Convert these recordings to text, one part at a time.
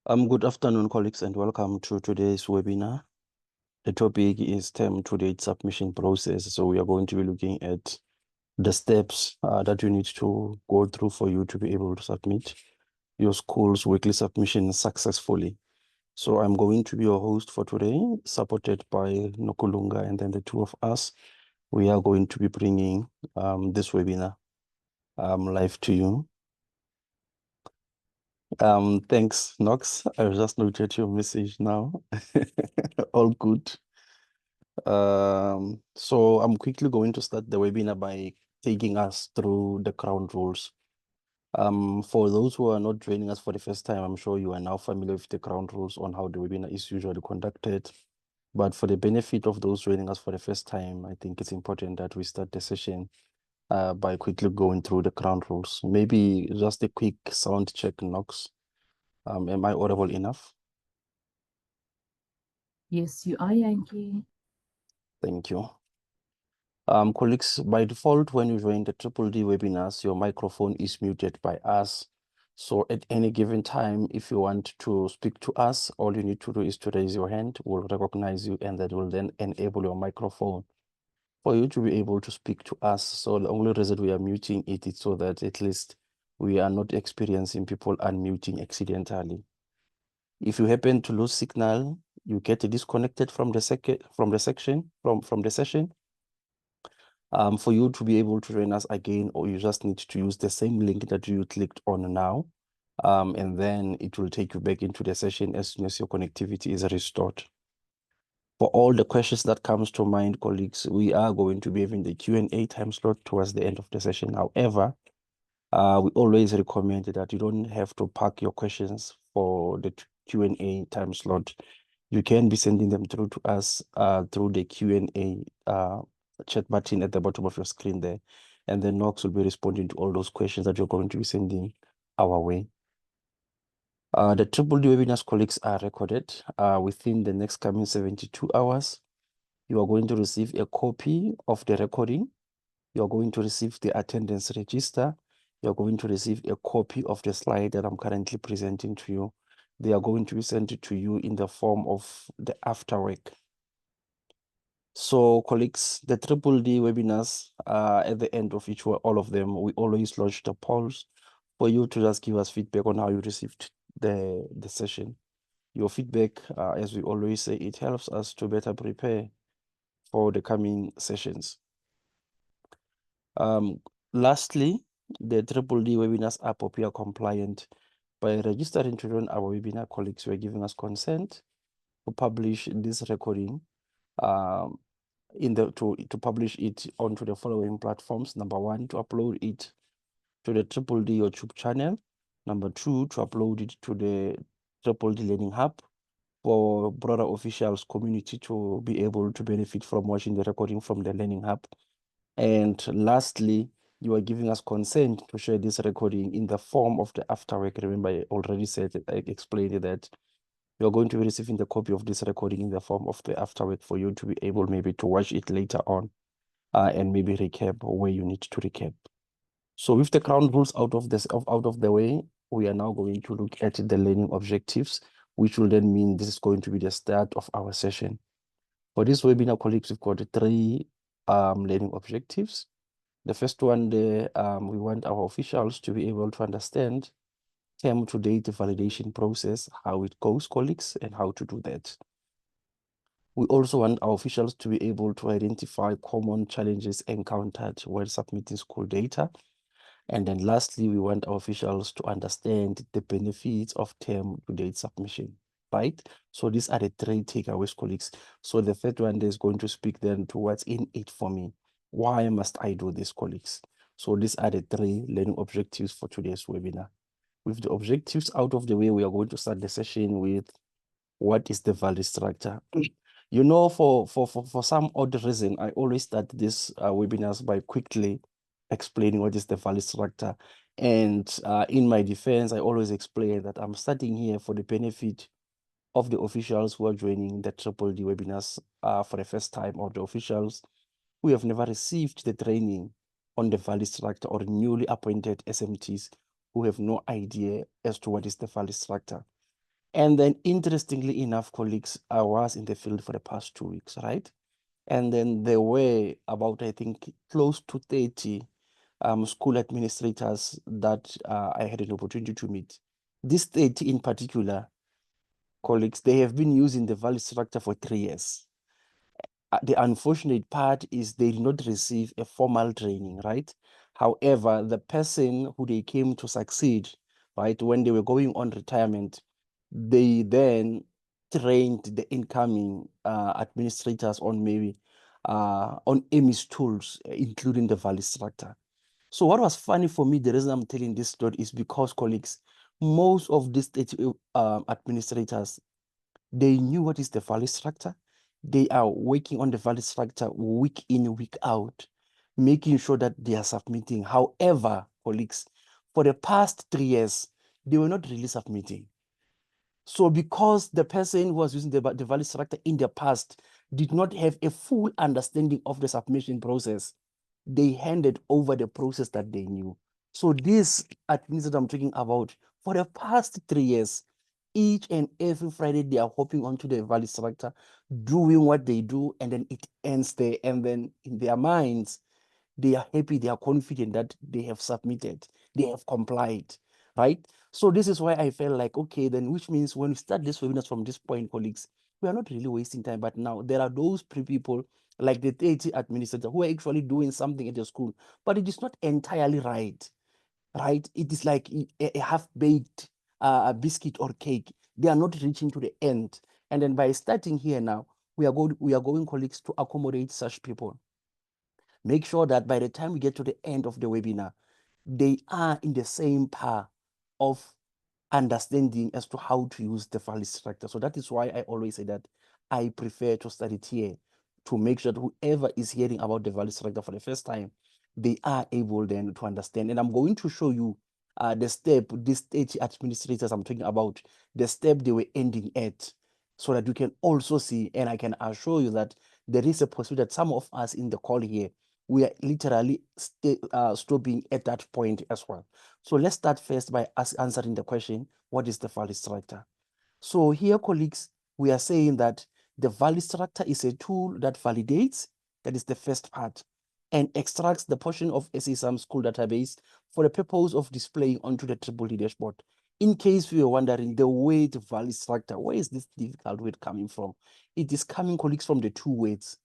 Good afternoon, colleagues, and welcome to today's webinar. The topic is term to date submission process. So we are going to be looking at the steps that you need to go through for you to be able to submit your school's weekly submission successfully. So I'm going to be your host for today, supported by Nokulunga, and then the two of us, we are going to be bringing this webinar live to you. Thanks, Knox. I've just noted your message now. All good. So I'm quickly going to start the webinar by taking us through the ground rules. For those who are not joining us for the first time, I'm sure you are now familiar with the ground rules on how the webinar is usually conducted. But for the benefit of those joining us for the first time, I think it's important that we start the session by quickly going through the ground rules. Maybe just a quick sound check, Knox. Am I audible enough? Yes, you are, Yankee. Thank you. Colleagues, by default, when you join the DDD webinars, your microphone is muted by us. So at any given time, if you want to speak to us, all you need to do is to raise your hand. We'll recognize you, and that will then enable your microphone for you to be able to speak to us. So the only reason we are muting it is so that at least we are not experiencing people unmuting accidentally. If you happen to lose signal, you get disconnected from the session. For you to be able to join us again, or you just need to use the same link that you clicked on now, and then it will take you back into the session as soon as your connectivity is restored. For all the questions that comes to mind, colleagues, we are going to be having the Q&A time slot towards the end of the session. However, we always recommend that you don't have to park your questions for the Q&A time slot. You can be sending them through to us through the Q&A chat button at the bottom of your screen there. And then Knox will be responding to all those questions that you're going to be sending our way. The DDD webinars, colleagues, are recorded within the next coming 72 hours. You are going to receive a copy of the recording. You are going to receive the attendance register. You're going to receive a copy of the slide that I'm currently presenting to you. They are going to be sent to you in the form of the afterwork. So, colleagues, the DDD webinars, at the end of all of them, we always launch the polls for you to just give us feedback on how you received the session. Your feedback, as we always say, it helps us to better prepare for the coming sessions. Lastly, the DDD webinars are POPIA compliant. By registering to join our webinar, colleagues were giving us consent to publish this recording to publish it onto the following platforms. Number one, to upload it to the DDD YouTube channel. Number two, to upload it to the DDD Learning Hub for broader officials community to be able to benefit from watching the recording from the Learning Hub. And lastly, you are giving us consent to share this recording in the form of the afterwork. Remember, I already explained that you're going to be receiving the copy of this recording in the form of the afterwork for you to be able maybe to watch it later on and maybe recap where you need to recap. So with the ground rules out of the way, we are now going to look at the learning objectives, which will then mean this is going to be the start of our session. For this webinar, colleagues, we've got three learning objectives. The first one there, we want our officials to be able to understand term to date validation process, how it goes, colleagues, and how to do that. We also want our officials to be able to identify common challenges encountered when submitting school data. And then lastly, we want our officials to understand the benefits of term to date submission, right? So these are the three takeaways, colleagues. So the third one is going to speak then to what's in it for me. Why must I do this, colleagues? So these are the three learning objectives for today's webinar. With the objectives out of the way, we are going to start the session with what is the Valistractor? You know, for some odd reason, I always start these webinars by quickly explaining what is the Valistractor. And in my defense, I always explain that I'm starting here for the benefit of the officials who are joining the DDD webinars for the first time, or the officials who have never received the training on the Valistractor, or newly appointed SMTs who have no idea as to what is the Valistractor. And then interestingly enough, colleagues, I was in the field for the past 2 weeks, right? And then there were about, I think, close to 30 school administrators that I had an opportunity to meet. These 30 in particular, colleagues, they have been using the Valistractor for 3 years. The unfortunate part is they did not receive a formal training, right? However, the person who they came to succeed, right, when they were going on retirement, they then trained the incoming administrators on maybe on EMIS tools, including the Valistractor. So what was funny for me, the reason I'm telling this story is because, colleagues, most of these administrators, they knew what is the Valistractor. They are working on the Valistractor week in, week out, making sure that they are submitting. However, colleagues, for the past 3 years, they were not really submitting. So because the person who was using the Valistractor in the past did not have a full understanding of the submission process, they handed over the process that they knew. So this administrator I'm talking about, for the past 3 years, each and every Friday, they are hopping onto the Valistractor, doing what they do, and then it ends there. And then in their minds, they are happy, they are confident that they have submitted, they have complied, right? So this is why I felt like, okay, then which means when we start this webinars from this point, colleagues, we are not really wasting time. But now there are those people like the 30 administrator who are actually doing something at the school, but it is not entirely right, right? It is like a half-baked biscuit or cake. They are not reaching to the end. And then by starting here now, we are going, colleagues, to accommodate such people. Make sure that by the time we get to the end of the webinar, they are in the same path of understanding as to how to use the Valistractor. So that is why I always say that I prefer to start it here to make sure that whoever is hearing about the Valistractor for the first time, they are able then to understand. And I'm going to show you the step, these 30 administrators I'm talking about, the step they were ending at, so that you can also see, and I can assure you that there is a possibility that some of us in the call here, we are literally stopping at that point as well. So let's start first by answering the question, what is the Valistractor? So here, colleagues, we are saying that the Valistractor is a tool that validates, that is the first part, and extracts the portion of SASM school database for the purpose of displaying onto the DDD dashboard. In case we are wondering, the word Valistractor, where is this difficult word coming from? It is coming, colleagues, from the two words.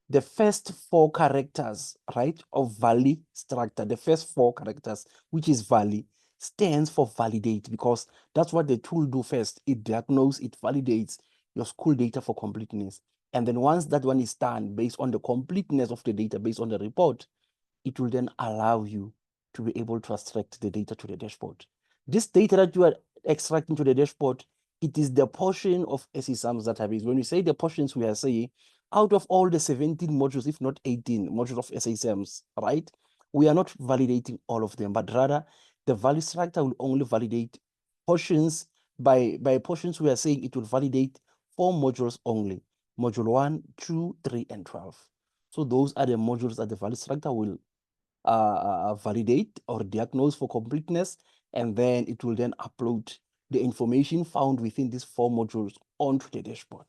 The first 4 characters, right, of Valistractor, the first 4 characters, which is Vali, stands for validate, because that's what the tool do first. It diagnoses, it validates your school data for completeness. And then once that one is done, based on the completeness of the data, based on the report, it will then allow you to be able to extract the data to the dashboard. This data that you are extracting to the dashboard, it is the portion of SESAM's database. When we say the portions, we are saying out of all the 17 modules, if not 18 modules of SSMs, right? We are not validating all of them, but rather the Valistractor will only validate portions. By portions, we are saying it will validate 4 modules only: module 1, 2, 3, and 12. So those are the modules that the Valistractor will validate or diagnose for completeness, and then it will then upload the information found within these 4 modules onto the dashboard,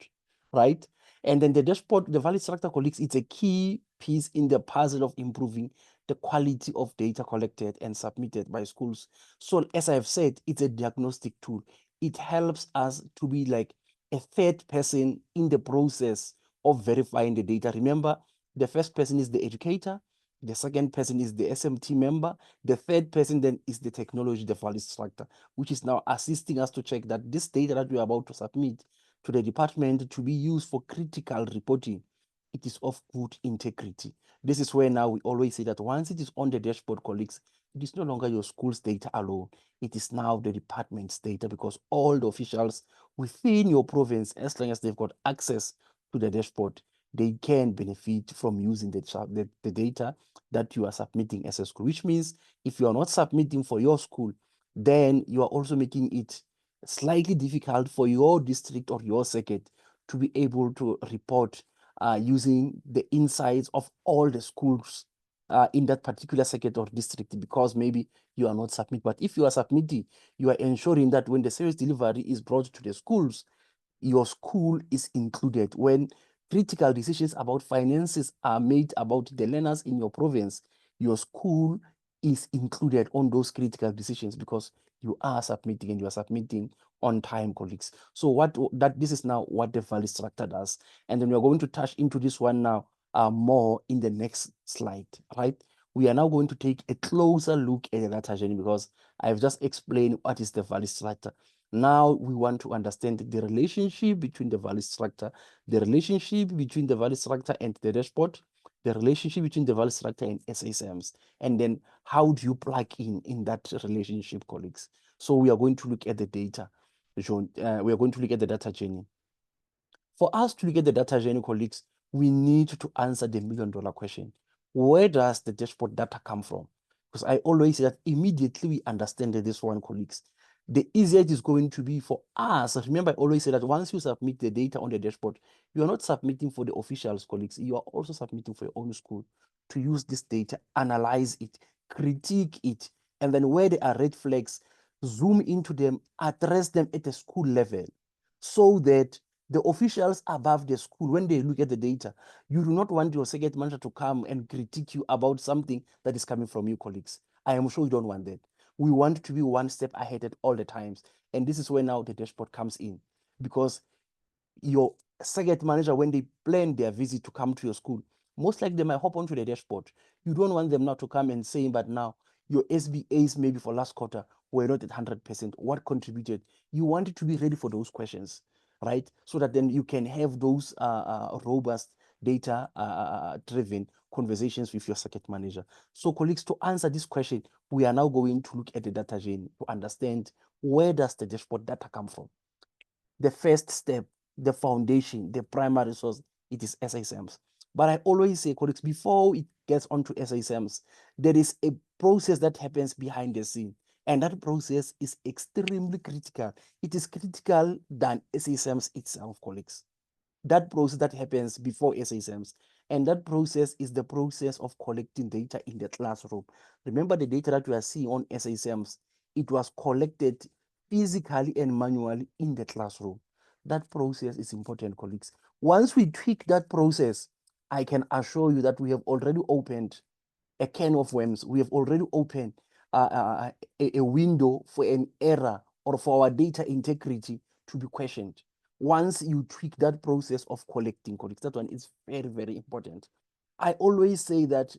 right? And then the dashboard, the Valistractor, colleagues, it's a key piece in the puzzle of improving the quality of data collected and submitted by schools. So as I've said, it's a diagnostic tool. It helps us to be like a third person in the process of verifying the data. Remember, the first person is the educator, the second person is the SMT member. The third person then is the technology, the Valistractor, which is now assisting us to check that this data that we are about to submit to the department to be used for critical reporting, it is of good integrity. This is where now we always say that once it is on the dashboard, colleagues, it is no longer your school's data alone. It is now the department's data, because all the officials within your province, as long as they've got access to the dashboard, they can benefit from using the data that you are submitting as a school, which means if you are not submitting for your school, then you are also making it slightly difficult for your district or your circuit to be able to report using the insights of all the schools in that particular circuit or district because maybe you are not submitting. But if you are submitting, you are ensuring that when the service delivery is brought to the schools, your school is included. When critical decisions about finances are made about the learners in your province, your school is included on those critical decisions because you are submitting and you are submitting on time, colleagues. So this is now what the Valistractor does. And then we're going to touch into this one now more in the next slide, right? We are now going to take a closer look at the data journey because I've just explained what is the Valistractor. Now we want to understand the relationship between the Valistractor, the relationship between the Valistractor and the dashboard, the relationship between the Valistractor and SSMs, and then how do you plug in that relationship, colleagues? So we are going to look at the data. We are going to look at the data journey. For us to look at the data journey, colleagues, we need to answer the million-dollar question. Where does the dashboard data come from? Because I always say that immediately we understand this one, colleagues, the easier it is going to be for us. Remember, I always say that once you submit the data on the dashboard, you are not submitting for the officials, colleagues. You are also submitting for your own school to use this data, analyze it, critique it, and then where there are red flags, zoom into them, address them at a school level so that the officials above the school, when they look at the data, you do not want your circuit manager to come and critique you about something that is coming from you, colleagues. I am sure you don't want that. We want to be one step ahead at all the times. And this is where now the dashboard comes in, because your circuit manager, when they plan their visit to come to your school, most likely they might hop onto the dashboard. You don't want them now to come and say, but now your SBAs maybe for last quarter were not at 100%. What contributed? You want it to be ready for those questions, right? So that then you can have those robust data-driven conversations with your circuit manager. So colleagues, to answer this question, we are now going to look at the data journey to understand where does the dashboard data come from. The first step, the foundation, the primary source, it is SSMs. But I always say, colleagues, before it gets onto SSMs, there is a process that happens behind the scene. And that process is extremely critical. It is critical than SSMs itself, colleagues. That process that happens before SSMs. And that process is the process of collecting data in the classroom. Remember the data that we are seeing on SSMs, it was collected physically and manually in the classroom. That process is important, colleagues. Once we tweak that process, I can assure you that we have already opened a can of worms. We have already opened a window for an error or for our data integrity to be questioned. Once you tweak that process of collecting, colleagues, that one is very, very important. I always say that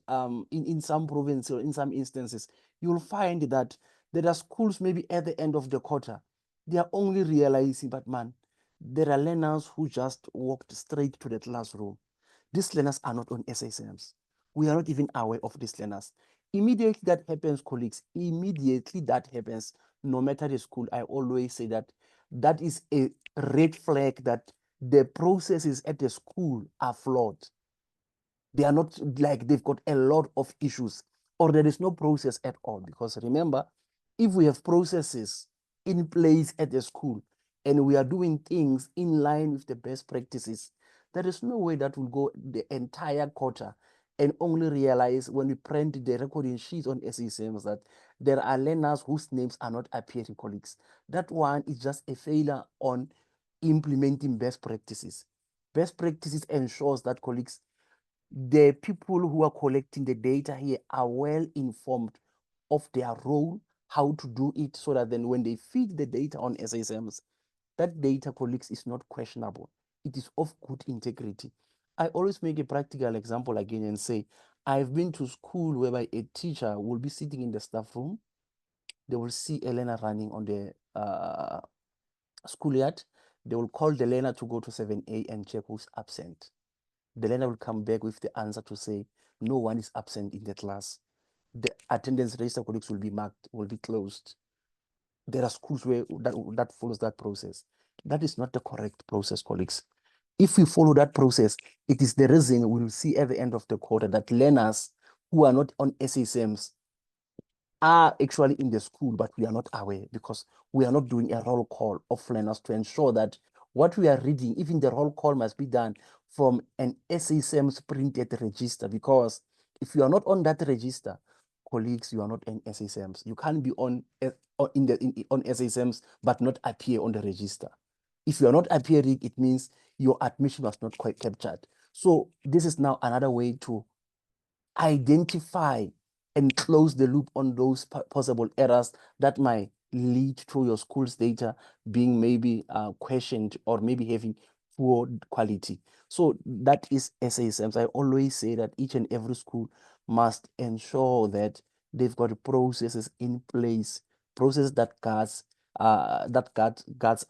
in some provinces or in some instances, you'll find that there are schools maybe at the end of the quarter, they are only realizing, but man, there are learners who just walked straight to the classroom. These learners are not on SSMs. We are not even aware of these learners. Immediately that happens, colleagues, immediately that happens, no matter the school, I always say that that is a red flag that the processes at the school are flawed. They are not, like, they've got a lot of issues, or there is no process at all. Because remember, if we have processes in place at the school and we are doing things in line with the best practices, there is no way that will go the entire quarter and only realize when we print the recording sheets on SESMs that there are learners whose names are not appearing, colleagues. That one is just a failure on implementing best practices. Best practices ensures that, colleagues, the people who are collecting the data here are well informed of their role, how to do it, so that then when they feed the data on SSMs, that data, colleagues, is not questionable. It is of good integrity. I always make a practical example again and say, I've been to school whereby a teacher will be sitting in the staff room. They will see a learner running on the schoolyard. They will call the learner to go to 7A and check who's absent. The learner will come back with the answer to say, no one is absent in the class. The attendance register, colleagues, will be marked, will be closed. There are schools where that follows that process. That is not the correct process, colleagues. If we follow that process, it is the reason we will see at the end of the quarter that learners who are not on SSMs are actually in the school, but we are not aware because we are not doing a roll call of learners to ensure that what we are reading, even the roll call must be done from an SSM's printed register, because If you are not on that register, colleagues, you are not in SSMs. You can't be on SSMs but not appear on the register. If you are not appearing, it means your admission was not quite captured. So this is now another way to identify and close the loop on those possible errors that might lead to your school's data being maybe questioned or maybe having poor quality. So that is SASMs. I always say that each and every school must ensure that they've got processes in place, processes that guards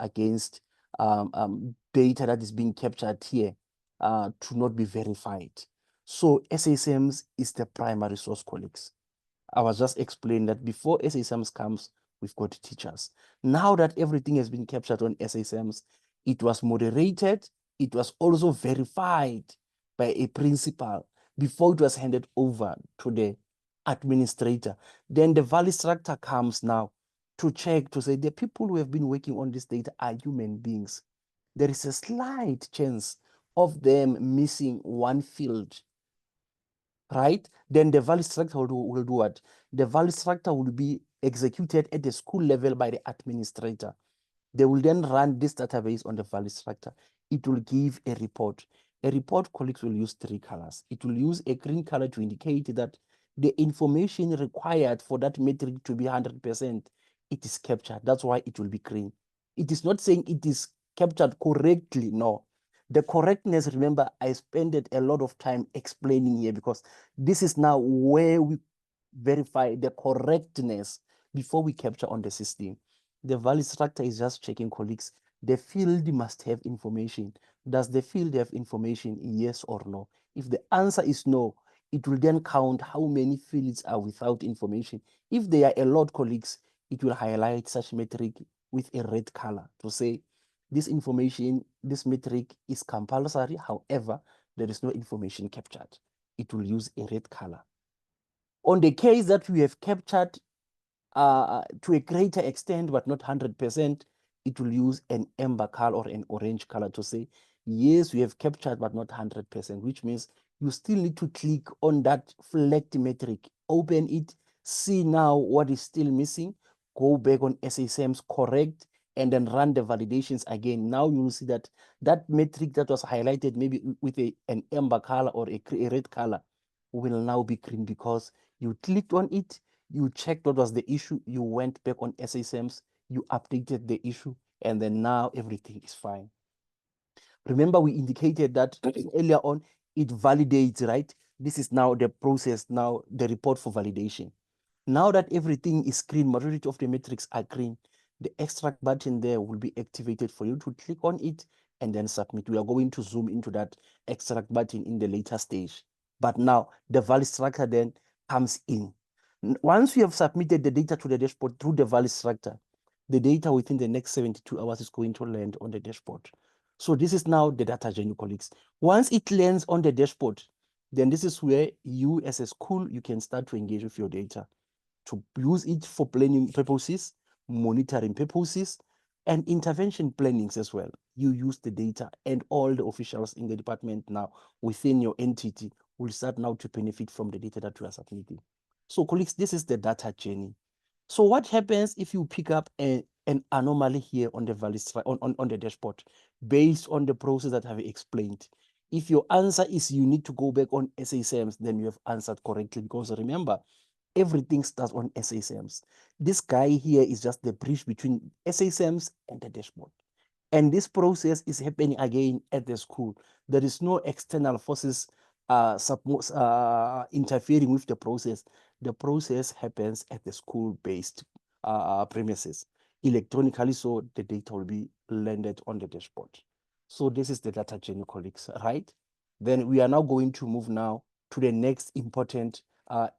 against data that is being captured here to not be verified. So SASMs is the primary source, colleagues. I was just explaining that before SASMs comes, we've got teachers. Now that everything has been captured on SASMs, it was moderated, it was also verified by a principal before it was handed over to the administrator. Then the Valistractor comes now to check, to say the people who have been working on this data are human beings. There is a slight chance of them missing one field, right? Then the Valistractor will do what? The Valistractor will be executed at the school level by the administrator. They will then run this database on the Valistractor. It will give a report. A report, colleagues, will use 3 colors. It will use a green color to indicate that the information required for that metric to be 100%, it is captured. That's why it will be green. It is not saying it is captured correctly, no. The correctness, remember, I spent a lot of time explaining here because this is now where we verify the correctness before we capture on the system. The Valistractor is just checking, colleagues. The field must have information. Does the field have information? Yes or no? If the answer is no, it will then count how many fields are without information. If there are a lot, colleagues, it will highlight such metric with a red color to say this information, this metric is compulsory. However, there is no information captured. It will use a red color. On the case that we have captured to a greater extent, but not 100%, it will use an amber color or an orange color to say, yes, we have captured, but not 100%, which means you still need to click on that flagged metric, open it, see now what is still missing, go back on SSMs, correct, and then run the validations again. Now you will see that that metric that was highlighted maybe with an amber color or a red color will now be green because you clicked on it, you checked what was the issue, you went back on SSMs, you updated the issue, and then now everything is fine. Remember, we indicated that earlier on, it validates, right? This is now the process, now the report for validation. Now that everything is green, majority of the metrics are green, the extract button there will be activated for you to click on it and then submit. We are going to zoom into that extract button in the later stage. But now the Valistractor then comes in. Once you have submitted the data to the dashboard through the Valistractor, the data within the next 72 hours is going to land on the dashboard. So this is now the data journey, colleagues. Once it lands on the dashboard, then this is where you as a school, you can start to engage with your data, to use it for planning purposes, monitoring purposes, and intervention plannings as well. You use the data, and all the officials in the department now within your entity will start now to benefit from the data that you are submitting. So colleagues, this is the data journey. So what happens if you pick up an anomaly here on the on the dashboard based on the process that I've explained? If your answer is you need to go back on SSMs, then you have answered correctly, because remember, everything starts on SSMs. This guy here is just the bridge between SSMs and the dashboard. And this process is happening again at the school. There is no external forces interfering with the process. The process happens at the school-based premises electronically, so the data will be landed on the dashboard. So this is the data journey, colleagues, right? Then we are now going to move now to the next important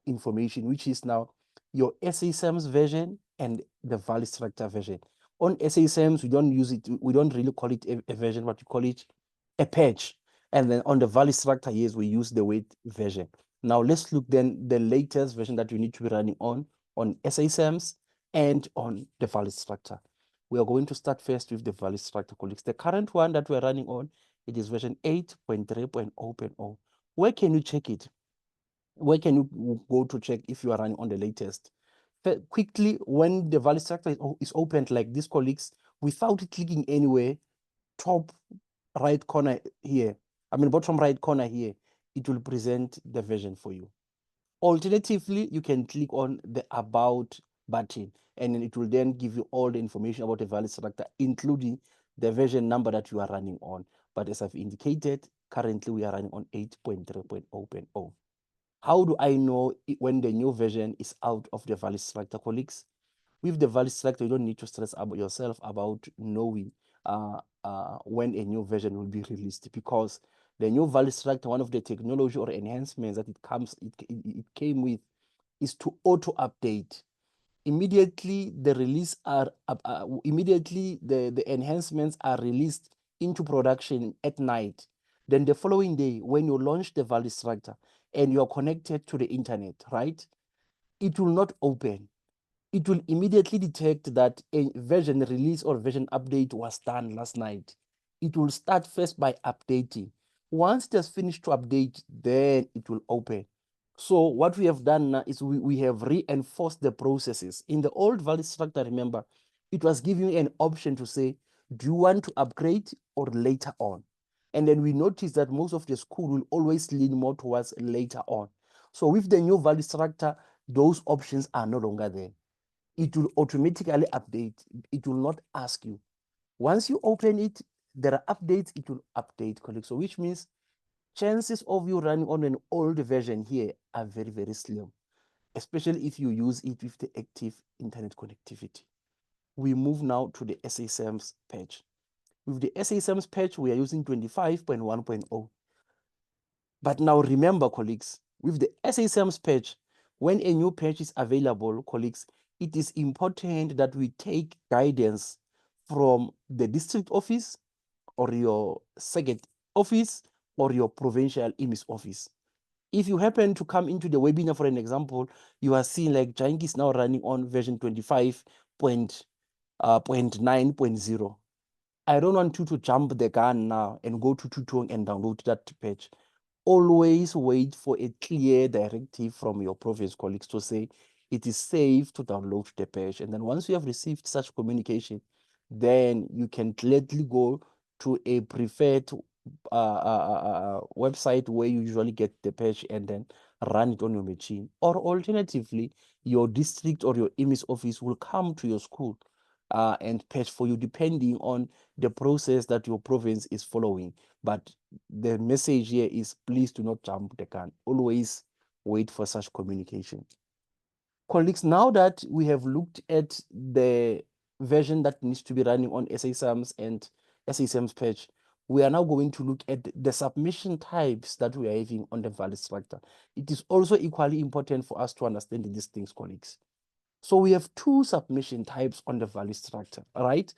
information, which is now your SSMs version and the Valistractor version. On SSMs, we don't use it, we don't really call it a version, but we call it a patch. And then on the Valistractor, yes, we use the weight version. Now let's look then the latest version that you need to be running on SSMs and on the Valistractor. We are going to start first with the Valistractor, colleagues. The current one that we're running on, it is version 8.3.0.0. Where can you check it? Where can you go to check if you are running on the latest? Quickly, when the Valistractor is opened like this, colleagues, without clicking anywhere, top right corner here, bottom right corner here, it will present the version for you. Alternatively, you can click on the About button, and it will then give you all the information about the Valistractor, including the version number that you are running on. But as I've indicated, currently we are running on 8.3.0.0. How do I know when the new version is out of the Valistractor, colleagues? With the Valistractor, you don't need to stress about yourself about knowing when a new version will be released, because the new Valistractor, one of the technology or enhancements that it came with is to auto update. Immediately the enhancements are released into production at night. Then the following day, when you launch the Valistractor and you're connected to the internet, right? It will not open. It will immediately detect that a version release or version update was done last night. It will start first by updating. Once it has finished to update, then it will open. So what we have done now is we have reinforced the processes. In the old Valistractor, remember, it was giving you an option to say, do you want to upgrade or later on? And then we noticed that most of the school will always lean more towards later on. So with the new Valistractor, those options are no longer there. It will automatically update. It will not ask you. Once you open it, there are updates, it will update, colleagues. So which means chances of you running on an old version here are very, very slim, especially if you use it with the active internet connectivity. We move now to the SASM's patch. With the SASM's patch, we are using 25.1.0. But now remember, colleagues, with the SASM's patch, when a new patch is available, colleagues, it is important that we take guidance from the district office or your circuit office or your provincial EMIS office. If you happen to come into the webinar, for an example, you are seeing like Janki is now running on version 25.9.0. I don't want you to jump the gun now and go to Tutong and download that patch. Always wait for a clear directive from your province colleagues to say it is safe to download the patch. And then once you have received such communication, then you can gladly go to a preferred website where you usually get the patch and then run it on your machine. Or alternatively, your district or your EMIS office will come to your school and patch for you, depending on the process that your province is following. But the message here is, please do not jump the gun. Always wait for such communication. Colleagues, now that we have looked at the version that needs to be running on SASM's and SASM's patch, we are now going to look at the submission types that we are having on the Valistractor. It is also equally important for us to understand these things, colleagues. So we have two submission types on the Valistractor, right?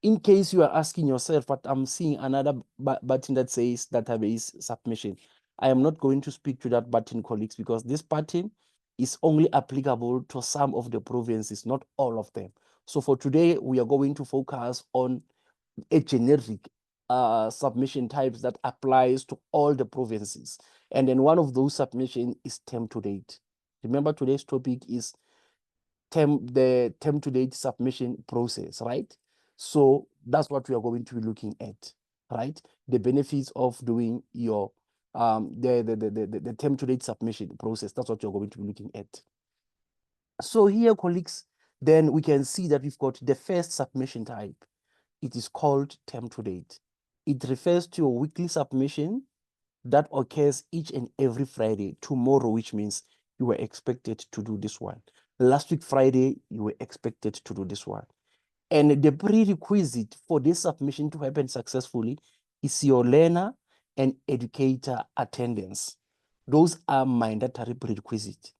In case you are asking yourself, but I'm seeing another button that says database submission. I am not going to speak to that button, colleagues, because this button is only applicable to some of the provinces, not all of them. So for today, we are going to focus on a generic submission types that applies to all the provinces. And then one of those submission is term to date. Remember, today's topic is the term to date submission process, right? So that's what we are going to be looking at, right? The benefits of doing your the term to date submission process. That's what you're going to be looking at. So here, colleagues, then we can see that we've got the first submission type. It is called term to date. It refers to a weekly submission that occurs each and every Friday. Tomorrow, which means you were expected to do this one. Last week, Friday, you were expected to do this one. And the prerequisite for this submission to happen successfully is your learner and educator attendance. Those are mandatory prerequisites.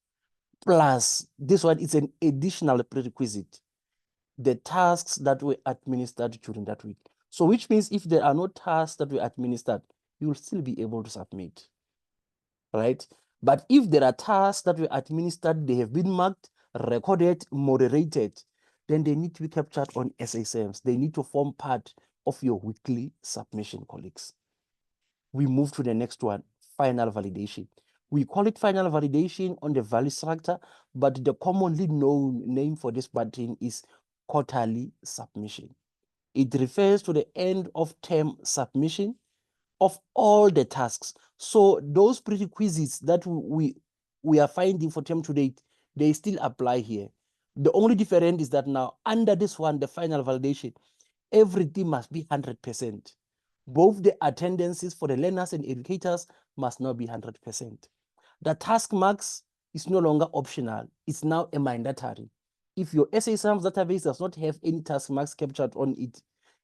Plus, this one is an additional prerequisite, the tasks that were administered during that week. So which means if there are no tasks that were administered, you will still be able to submit, right? But if there are tasks that were administered, they have been marked, recorded, moderated, then they need to be captured on SASMs. They need to form part of your weekly submission, colleagues. We move to the next one, final validation. We call it final validation on the Valistractor, but the commonly known name for this button is quarterly submission. It refers to the end of term submission of all the tasks. So those prerequisites that we are finding for term to date, they still apply here. The only difference is that now under this one, the final validation, everything must be 100%. Both the attendances for the learners and educators must not be 100%. The task marks is no longer optional. It's now a mandatory. If your SASAMS database does not have any task marks captured on it,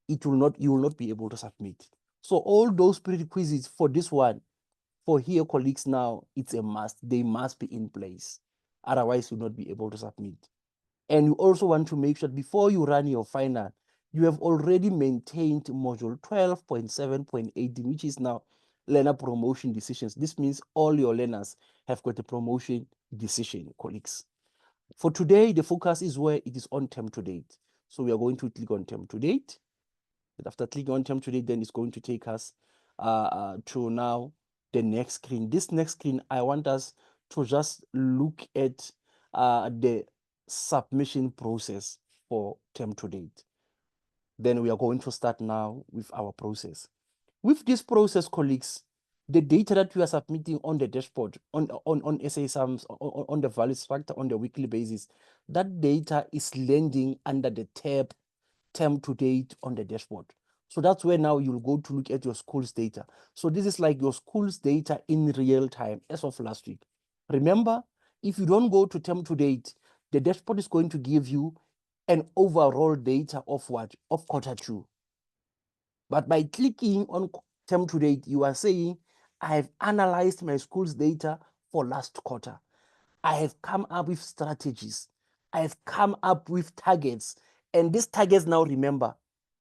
you will not be able to submit. So all those prerequisites for this one, for here colleagues now, it's a must. They must be in place. Otherwise, you'll not be able to submit. And you also want to make sure before you run your final, you have already maintained module 12.7.18, which is now learner promotion decisions. This means all your learners have got a promotion decision, colleagues. For today, the focus is where it is on term to date. So we are going to click on term to date. And after clicking on term to date, then it's going to take us to now the next screen. This next screen, I want us to just look at the submission process for term to date. Then we are going to start now with our process. With this process, colleagues, the data that we are submitting on the dashboard, on SASAMS, on the Valistractor on the weekly basis, that data is landing under the tab term to date on the dashboard. So that's where now you'll go to look at your school's data. So this is like your school's data in real time as of last week. Remember, if you don't go to term to date, the dashboard is going to give you an overall data of what? Of quarter two. But by clicking on term to date, you are saying, I have analyzed my school's data for last quarter. I have come up with strategies. I have come up with targets. And these targets now, remember,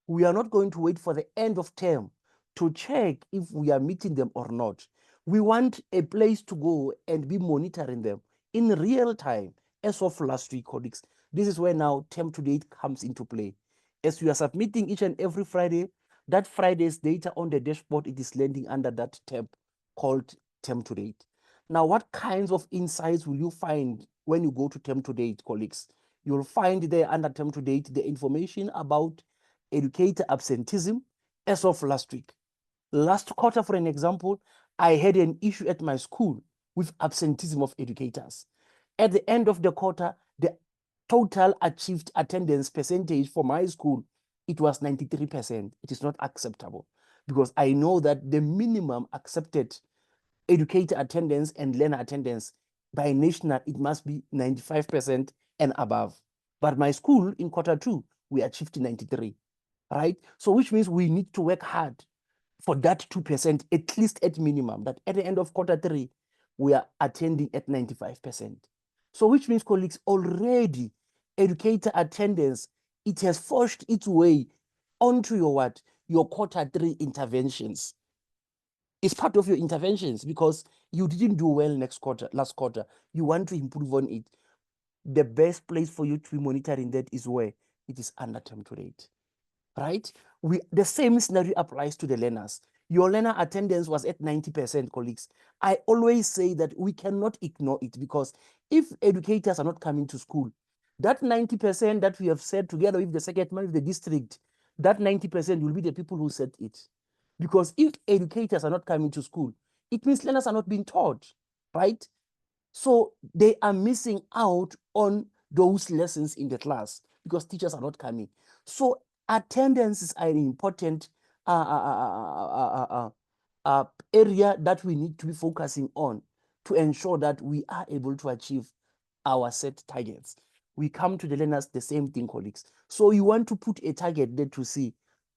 we are not going to wait for the end of term to check if we are meeting them or not. We want a place to go and be monitoring them in real time as of last week, colleagues. This is where now term to date comes into play. As we are submitting each and every Friday, that Friday's data on the dashboard, it is landing under that tab called term to date. Now, what kinds of insights will you find when you go to term to date, colleagues? You'll find there under term to date the information about educator absenteeism as of last week. Last quarter, for an example, I had an issue at my school with absenteeism of educators. At the end of the quarter, the total achieved attendance percentage for my school, it was 93%. It is not acceptable because I know that the minimum accepted educator attendance and learner attendance by national, it must be 95% and above. But my school in quarter two, we achieved 93, right? So which means we need to work hard for that 2%, at least at minimum, that at the end of quarter three, we are attending at 95%. So which means, colleagues, already educator attendance, it has forced its way onto your what? Your quarter three interventions. It's part of your interventions because you didn't do well last quarter. You want to improve on it. The best place for you to be monitoring that is where it is under term to date, right? The same scenario applies to the learners. Your learner attendance was at 90%, colleagues. I always say that we cannot ignore it because if educators are not coming to school, that 90% that we have said together with the secretary of the district, that 90% will be the people who said it. Because if educators are not coming to school, it means learners are not being taught, right? So they are missing out on those lessons in the class because teachers are not coming. So attendance is an important area that we need to be focusing on to ensure that we are able to achieve our set targets. We come to the learners, the same thing, colleagues. So you want to put a target there to see,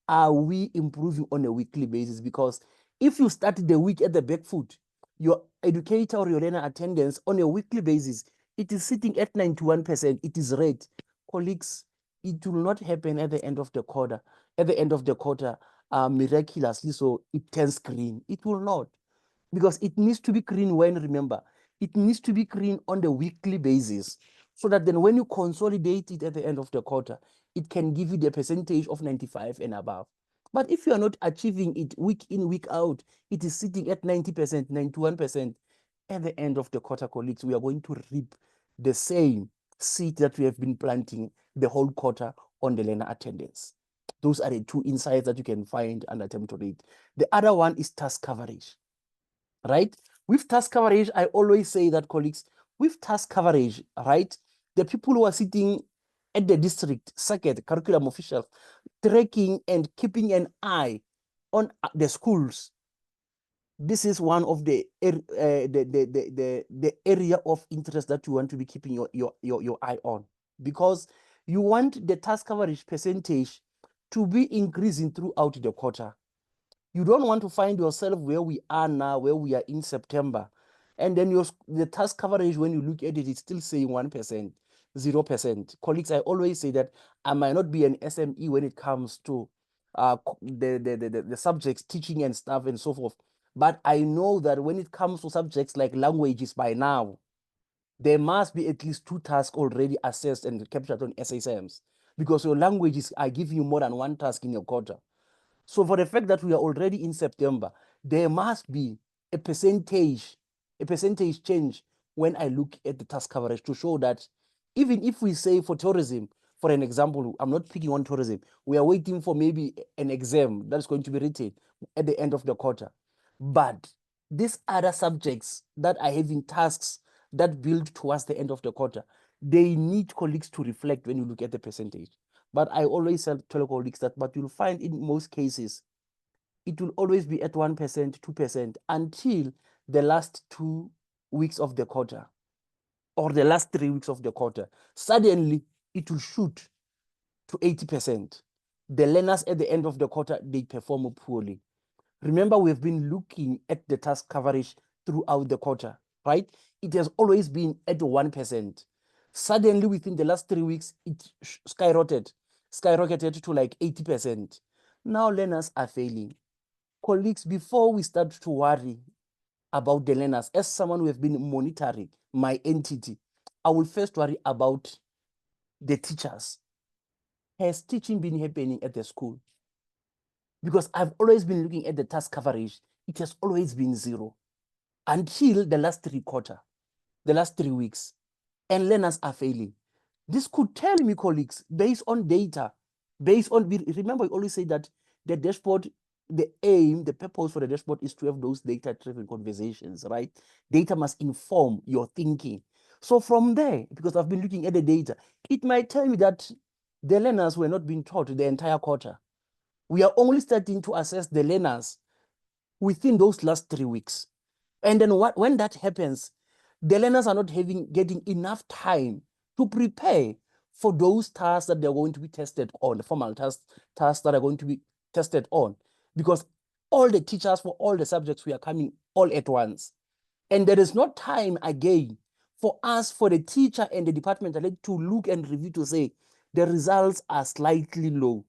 are we improving on a weekly basis? Because if you start the week at the back foot, your educator or your learner attendance on a weekly basis, it is sitting at 91%, it is red. Colleagues, it will not happen at the end of the quarter. At the end of the quarter, miraculously, so it turns green. It will not, because it needs to be green when, remember, it needs to be green on the weekly basis, so that then when you consolidate it at the end of the quarter, it can give you the percentage of 95 and above. But if you are not achieving it week in, week out, it is sitting at 90%, 91%, at the end of the quarter, colleagues, we are going to reap the same seed that we have been planting the whole quarter on the learner attendance. Those are the two insights that you can find and attempt to read. The other one is task coverage, right? With task coverage, I always say that, colleagues, with task coverage, right, the people who are sitting at the district circuit curriculum officials tracking and keeping an eye on the schools, this is one of the area of interest that you want to be keeping your eye on, because you want the task coverage percentage to be increasing throughout the quarter. You don't want to find yourself where we are now, where we are in September, and then the task coverage, when you look at it, it's still saying 1%, 0%. Colleagues, I always say that I might not be an SME when it comes to the subjects, teaching and stuff and so forth, but I know that when it comes to subjects like languages, by now, there must be at least 2 tasks already assessed and captured on SSMs, because your languages are giving you more than 1 task in your quarter. So for the fact that we are already in September, there must be a percentage change when I look at the task coverage to show that even if we say for tourism, for an example, I'm not picking on tourism, we are waiting for maybe an exam that's going to be written at the end of the quarter. But these other subjects that are having tasks that build towards the end of the quarter, they need colleagues to reflect when you look at the percentage. But I always tell colleagues that, but you'll find in most cases, it will always be at 1%, 2% until the last 2 weeks of the quarter or the last 3 weeks of the quarter. Suddenly, it will shoot to 80%. The learners at the end of the quarter, they perform poorly. Remember, we've been looking at the task coverage throughout the quarter, right? It has always been at 1%. Suddenly, within the last 3 weeks, it skyrocketed to like 80%. Now learners are failing. Colleagues, before we start to worry about the learners, as someone who has been monitoring my entity, I will first worry about the teachers. Has teaching been happening at the school? Because I've always been looking at the task coverage. It has always been 0 until the last 3 weeks, and learners are failing. This could tell me, colleagues, based on data, remember, I always say that the dashboard, the aim, the purpose for the dashboard is to have those data-driven conversations, right? Data must inform your thinking. So from there, because I've been looking at the data, it might tell me that the learners were not being taught the entire quarter. We are only starting to assess the learners within those last 3 weeks. And then when that happens, the learners are not getting enough time to prepare for those tasks that they're going to be tested on, the formal tasks that are going to be tested on, because all the teachers for all the subjects, we are coming all at once. And there is no time again for us, for the teacher and the department to look and review to say, the results are slightly low.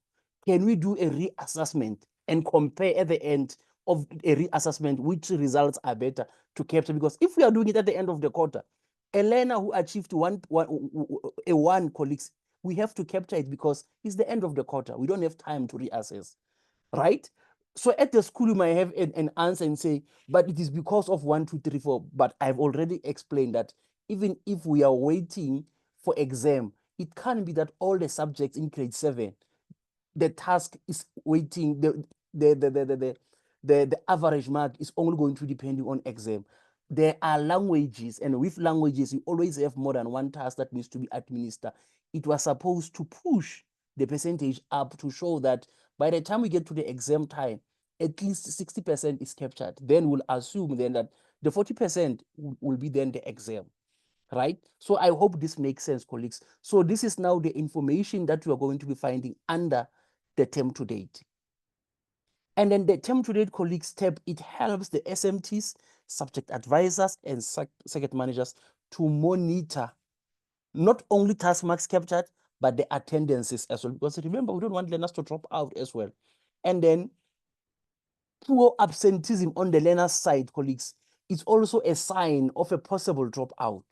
Can we do a reassessment and compare at the end of a reassessment which results are better to capture? Because if we are doing it at the end of the quarter, a learner who achieved a 1, colleagues, we have to capture it because it's the end of the quarter. We don't have time to reassess, right? So at the school, you might have an answer and say, but it is because of 1, 2, 3, 4. But I've already explained that even if we are waiting for exam, it can't be that all the subjects in grade 7, the task is waiting, the average mark is only going to depend on exam. There are languages, and with languages, you always have more than 1 task that needs to be administered. It was supposed to push the percentage up to show that by the time we get to the exam time, at least 60% is captured. Then we'll assume then that the 40% will be then the exam, right? So I hope this makes sense, colleagues. So this is now the information that we are going to be finding under the term to date. And then the term to date, colleagues tab, it helps the SMTs, subject advisors, and circuit managers to monitor not only task marks captured, but the attendances as well. Because remember, we don't want learners to drop out as well. And then poor absenteeism on the learner's side, colleagues, is also a sign of a possible dropout.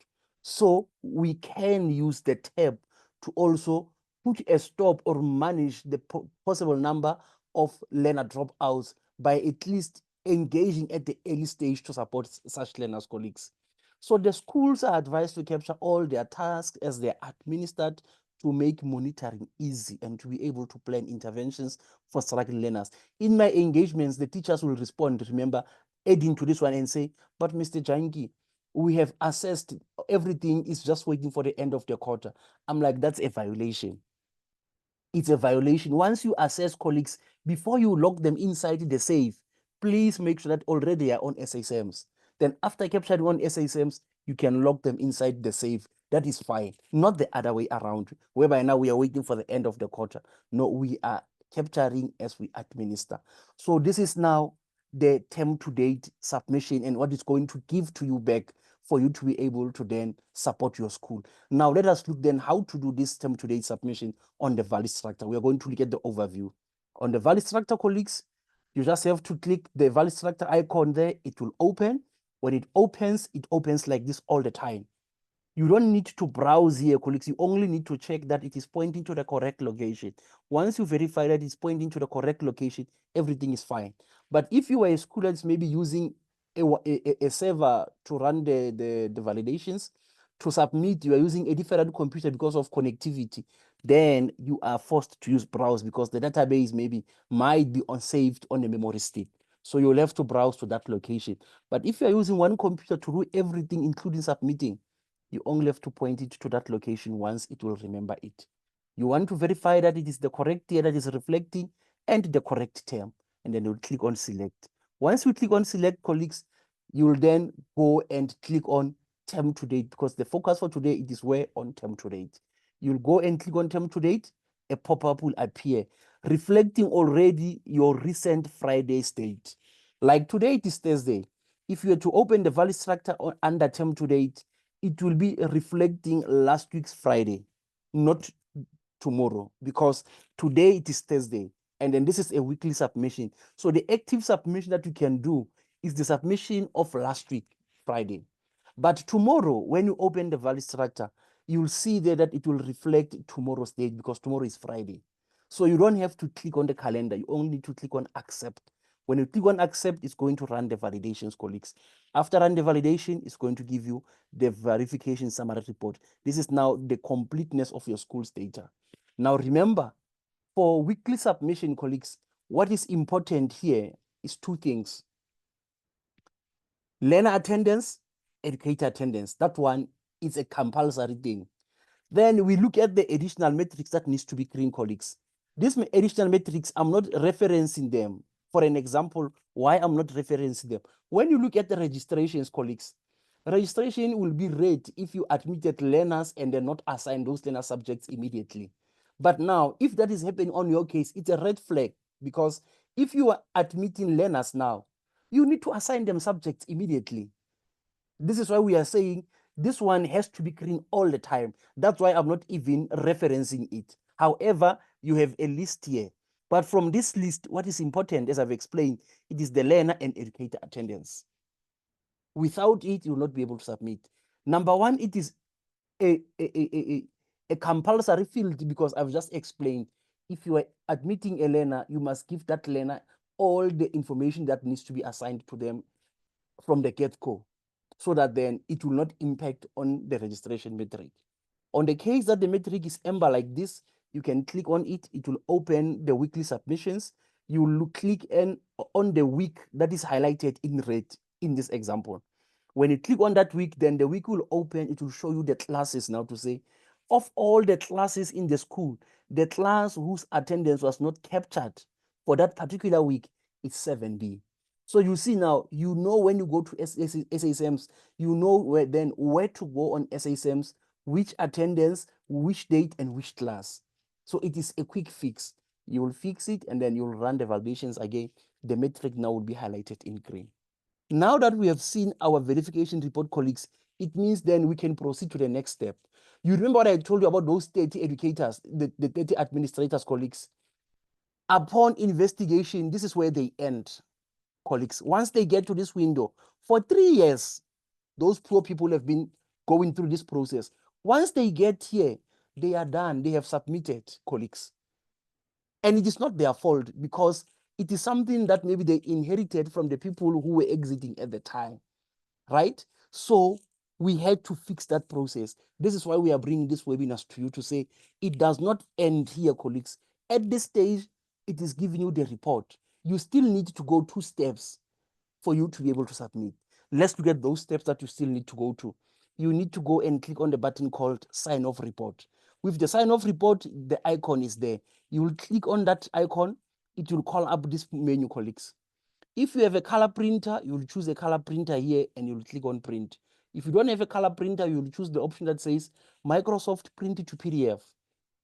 So we can use the tab to also put a stop or manage the possible number of learner dropouts by at least engaging at the early stage to support such learners, colleagues. So the schools are advised to capture all their tasks as they're administered to make monitoring easy and to be able to plan interventions for struggling learners. In my engagements, the teachers will respond, remember, adding to this one and say, but Mr. Janki, we have assessed everything is just waiting for the end of the quarter. I'm like, that's a violation. It's a violation. Once you assess colleagues, before you lock them inside the safe, please make sure that already they are on SSMs. Then after capturing on SSMs, you can lock them inside the safe. That is fine. Not the other way around, whereby now we are waiting for the end of the quarter. No, we are capturing as we administer. So this is now the term to date submission and what it's going to give to you back for you to be able to then support your school. Now let us look then how to do this term to date submission on the Valistractor. We are going to look at the overview. On the Valistractor, colleagues, you just have to click the Valistractor icon there. It will open. When it opens like this all the time. You don't need to browse here, colleagues. You only need to check that it is pointing to the correct location. Once you verify that it's pointing to the correct location, everything is fine. But if you are a school that's maybe using a server to run the validations, to submit, you are using a different computer because of connectivity, then you are forced to use browse because the database maybe might be unsaved on the memory stick. So you'll have to browse to that location. But if you're using one computer to do everything, including submitting, you only have to point it to that location once it will remember it. You want to verify that it is the correct year that is reflecting and the correct term, and then you'll click on select. Once you click on select, colleagues, you'll then go and click on term to date because the focus for today, it is where on term to date. You'll go and click on term to date, a pop-up will appear reflecting already your recent Friday date. Like today, it is Thursday. If you were to open the Valistractor under term to date, it will be reflecting last week's Friday, not tomorrow, because today it is Thursday, and then this is a weekly submission. So the active submission that you can do is the submission of last week, Friday. But tomorrow, when you open the Valistractor, you'll see there that it will reflect tomorrow's date because tomorrow is Friday. So you don't have to click on the calendar. You only need to click on accept. When you click on accept, it's going to run the validations, colleagues. After run the validation, it's going to give you the verification summary report. This is now the completeness of your school's data. Now remember, for weekly submission, colleagues, what is important here is two things. Learner attendance, educator attendance. That one is a compulsory thing. Then we look at the additional metrics that needs to be green, colleagues. These additional metrics, I'm not referencing them. For an example, why I'm not referencing them. When you look at the registrations, colleagues, registration will be read if you admitted learners and then not assign those learner subjects immediately. But now, if that is happening on your case, it's a red flag because if you are admitting learners now, you need to assign them subjects immediately. This is why we are saying this one has to be green all the time. That's why I'm not even referencing it. However, you have a list here. But from this list, what is important, as I've explained, it is the learner and educator attendance. Without it, you will not be able to submit. Number one, it is a compulsory field because I've just explained. If you are admitting a learner, you must give that learner all the information that needs to be assigned to them from the get-go, so that then it will not impact on the registration metric. On the case that the metric is amber like this, you can click on it. It will open the weekly submissions. You will click on the week that is highlighted in red in this example. When you click on that week, then the week will open. It will show you the classes now to say, of all the classes in the school, the class whose attendance was not captured for that particular week is 7B. So you see now, you know when you go to SSMs, you know where to go on SSMs, which attendance, which date, and which class. So it is a quick fix. You will fix it, and then you'll run the validations again. The metric now will be highlighted in green. Now that we have seen our verification report, colleagues, it means then we can proceed to the next step. You remember what I told you about those 30 educators, the 30 administrators, colleagues? Upon investigation, this is where they end, colleagues. Once they get to this window, for 3 years, those poor people have been going through this process. Once they get here, they are done. They have submitted, colleagues. And it is not their fault because It is something that maybe they inherited from the people who were exiting at the time, right? So we had to fix that process. This is why we are bringing this webinars to you to say it does not end here, colleagues. At this stage, it is giving you the report. You still need to go 2 steps for you to be able to submit. Let's look at those steps that you still need to go to. You need to go and click on the button called sign off report. With the sign off report, the icon is there. You will click on that icon. It will call up this menu, colleagues. If you have a color printer, you will choose a color printer here and you'll click on print. If you don't have a color printer, you'll choose the option that says Microsoft Print to PDF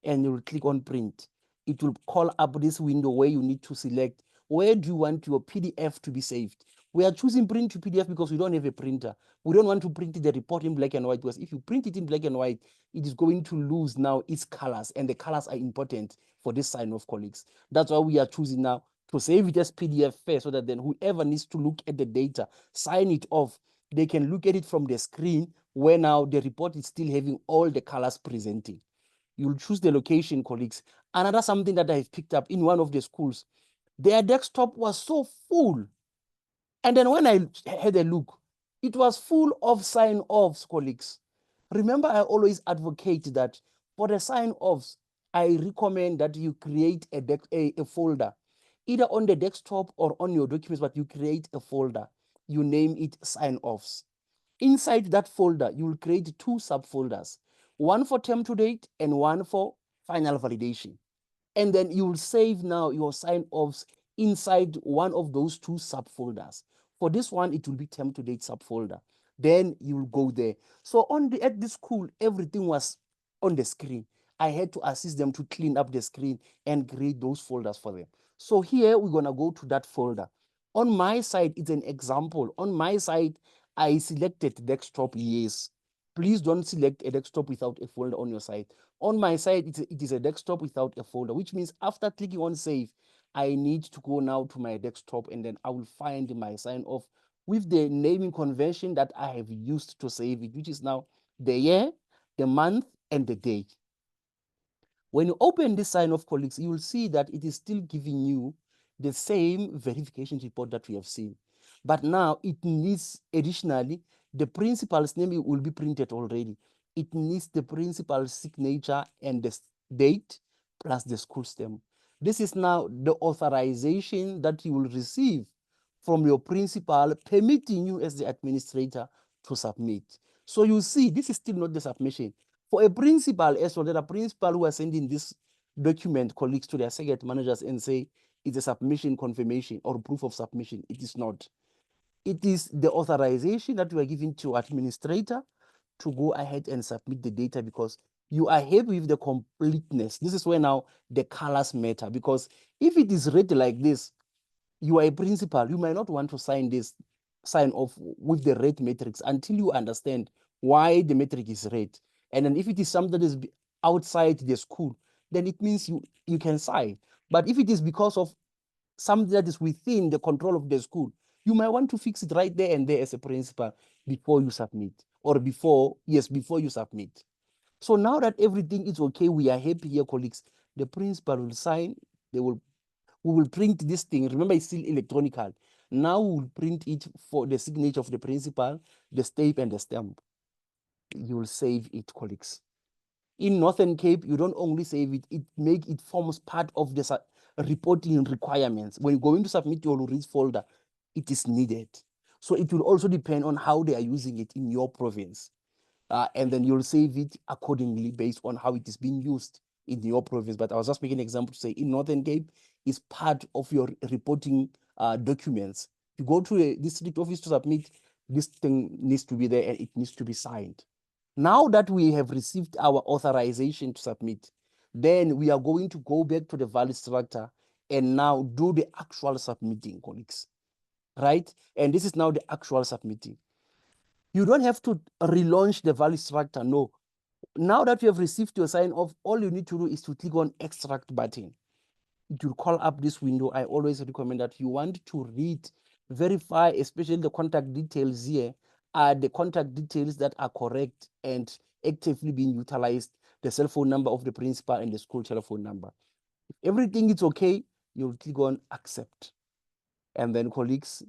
and you'll click on print. It will call up this window where you need to select where do you want your PDF to be saved. We are choosing print to PDF because we don't have a printer. We don't want to print the report in black and white because if you print it in black and white, it is going to lose now its colors, and the colors are important for this sign-off, colleagues. That's why we are choosing now to save it as PDF first, so that then whoever needs to look at the data, sign it off, they can look at it from the screen where now the report is still having all the colors presenting. You'll choose the location, colleagues. Another something that I've picked up in one of the schools, their desktop was so full. And then when I had a look, it was full of sign-offs, colleagues. Remember, I always advocate that for the sign-offs, I recommend that you create a folder, either on the desktop or on your documents, but you create a folder. You name it sign-offs. Inside that folder, you will create 2 subfolders, one for term to date and one for final validation. And then you will save now your sign-offs inside one of those 2 subfolders. For this one, it will be term to date subfolder. Then you will go there. So at this school, everything was on the screen. I had to assist them to clean up the screen and create those folders for them. So here we're gonna go to that folder. On my side, it's an example. On my side, I selected desktop, yes. Please don't select a desktop without a folder on your side. On my side, it is a desktop without a folder, which means after clicking on save, I need to go now to my desktop and then I will find my sign off with the naming convention that I have used to save it, which is now the year, the month, and the day. When you open this sign off, colleagues, you will see that it is still giving you the same verification report that we have seen. But now it needs additionally, the principal's name will be printed already. It needs the principal's signature and the date plus the school stamp. This is now the authorization that you will receive from your principal permitting you as the administrator to submit. So you see, this is still not the submission. For a principal as well, there are principal who are sending this document, colleagues, to their second managers and say it's a submission confirmation or proof of submission. It is not. It is the authorization that you are giving to administrator to go ahead and submit the data because you are happy with the completeness. This is where now the colors matter, because if it is read like this, you are a principal, you might not want to sign off with the red matrix until you understand why the metric is red. And then if it is something that is outside the school, then it means you can sign. But if it is because of something that is within the control of the school, you might want to fix it right there and there as a principal before you submit, or before you submit. So now that everything is okay, we are happy here, colleagues. The principal will sign. We will print this thing. Remember, it's still electronical. Now we will print it for the signature of the principal, the stamp, and the stamp. You will save it, colleagues. In Northern Cape, you don't only save it, it forms part of the reporting requirements. When you go in to submit your RIS folder, it is needed. So it will also depend on how they are using it in your province. And then you'll save it accordingly based on how it is being used in your province. But I was just making an example to say in Northern Cape, is part of your reporting documents. You go to a district office to submit, this thing needs to be there and it needs to be signed. Now that we have received our authorization to submit, then we are going to go back to the Valistractor and now do the actual submitting, colleagues, right? And this is now the actual submitting. You don't have to relaunch the Valistractor, no. Now that you have received your sign off, all you need to do is to click on extract button. It will call up this window. I always recommend that you want to read, verify, especially the contact details here, are the contact details that are correct and actively being utilized, the cell phone number of the principal and the school telephone number. If everything is okay, you'll click on accept. And then colleagues,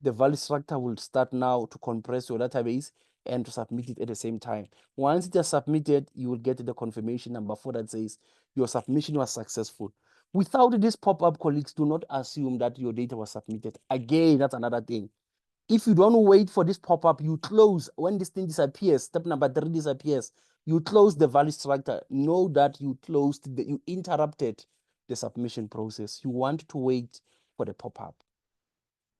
the Valistractor will start now to compress your database and to submit it at the same time. Once it is submitted, you will get the confirmation number 4 that says your submission was successful. Without this pop-up, colleagues, do not assume that your data was submitted. Again, that's another thing. If you don't wait for this pop-up, you close. When this thing disappears, step number 3 disappears, you close the Valistractor. Know that you you interrupted the submission process. You want to wait for the pop-up.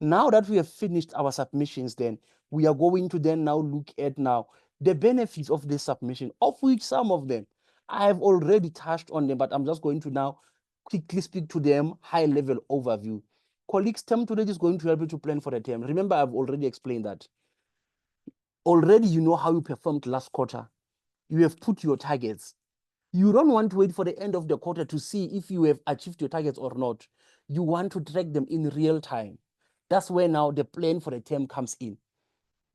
Now that we have finished our submissions, then we are going to then now look at now the benefits of this submission, of which some of them I have already touched on them, but I'm just going to now quickly speak to them, high-level overview. Colleagues, term today is going to help you to plan for the term. Remember, I've already explained that. Already you know how you performed last quarter. You have put your targets. You don't want to wait for the end of the quarter to see if you have achieved your targets or not. You want to track them in real time. That's where now the plan for the term comes in.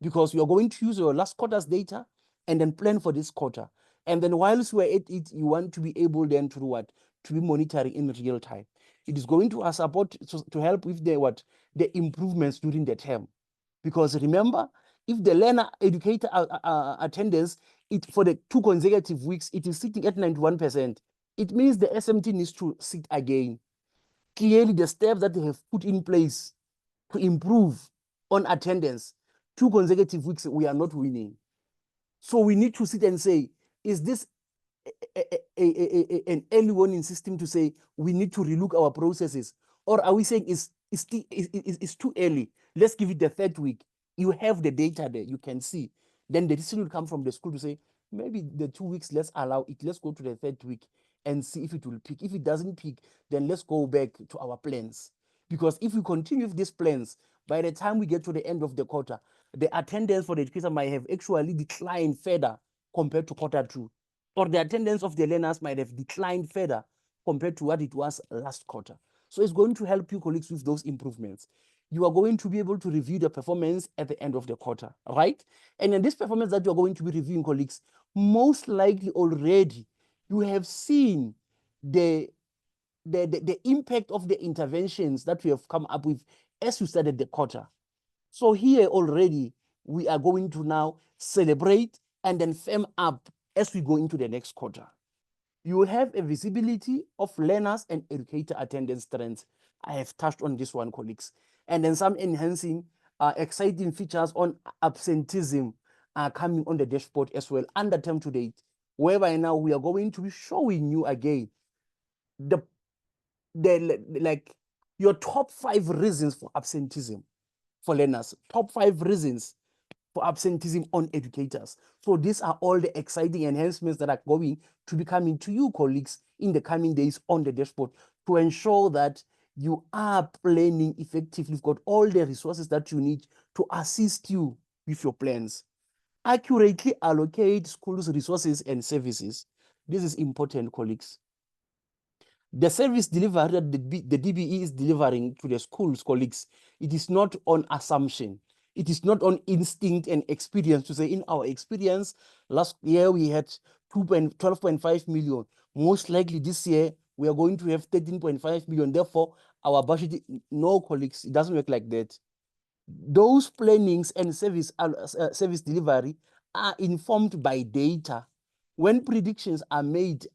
Because you are going to use your last quarter's data and then plan for this quarter. And then whilst we're at it, you want to be able then to do what? To be monitoring in real time. It is going to support to help with the improvements during the term. Because remember, if the learner educator attendance for the 2 consecutive weeks, it is sitting at 91%. It means the SMT needs to sit again. Clearly, the steps that they have put in place to improve on attendance, 2 consecutive weeks, we are not winning. So we need to sit and say, is this an early warning system to say we need to relook our processes? Or are we saying it's too early? Let's give it the 3rd week. You have the data there, you can see. Then the decision will come from the school to say, maybe the 2 weeks, let's allow it. Let's go to the 3rd week and see if it will pick. If it doesn't pick, then let's go back to our plans. Because if we continue with these plans, by the time we get to the end of the quarter, the attendance for the educator might have actually declined further compared to quarter 2. Or the attendance of the learners might have declined further compared to what it was last quarter. So it's going to help you, colleagues, with those improvements. You are going to be able to review the performance at the end of the quarter, right? And in this performance that you're going to be reviewing, colleagues, most likely already you have seen the impact of the interventions that we have come up with as you started the quarter. So here already, we are going to now celebrate and then firm up as we go into the next quarter. You will have a visibility of learners and educator attendance trends. I have touched on this one, colleagues. And then some enhancing, exciting features on absenteeism are coming on the dashboard as well under term to date, whereby now we are going to be showing you again like your top 5 reasons for absenteeism for learners, top 5 reasons for absenteeism on educators. So these are all the exciting enhancements that are going to be coming to you, colleagues, in the coming days on the dashboard to ensure that you are planning effectively. You've got all the resources that you need to assist you with your plans. Accurately allocate schools' resources and services. This is important, colleagues. The service delivery that the DBE is delivering to the schools, colleagues, it is not on assumption. It is not on instinct and experience to say, in our experience, last year we had 12.5 million. Most likely this year, we are going to have 13.5 million. Therefore, our budget, no, colleagues, it doesn't work like that. Those plannings and service delivery are informed by data. When predictions are made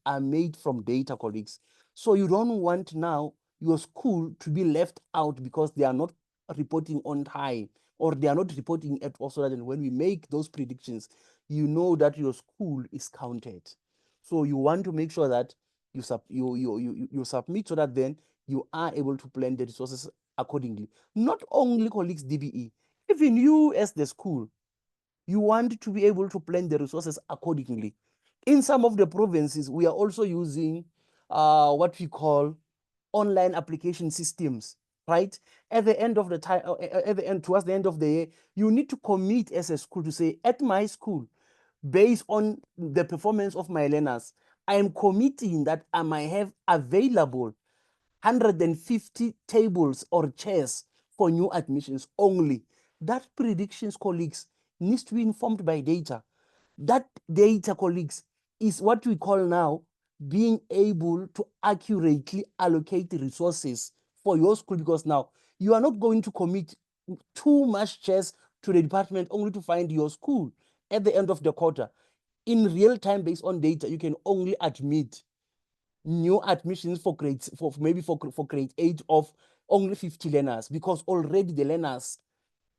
from data, colleagues. So you don't want now your school to be left out because they are not reporting on time or they are not reporting at all, so that when we make those predictions, you know that your school is counted. So you want to make sure that you submit so that then you are able to plan the resources accordingly. Not only, colleagues, DBE, even you as the school, you want to be able to plan the resources accordingly. In some of the provinces, we are also using what we call online application systems, right? At the end of the time, towards the end of the year, you need to commit as a school to say, at my school, based on the performance of my learners, I am committing that I might have available 150 tables or chairs for new admissions only. That predictions, colleagues, needs to be informed by data. That data, colleagues, is what we call now being able to accurately allocate resources for your school, because now you are not going to commit too much chairs to the department only to find your school at the end of the quarter. In real time, based on data, you can only admit new admissions for grades for grade 8 of only 50 learners, because already the learners,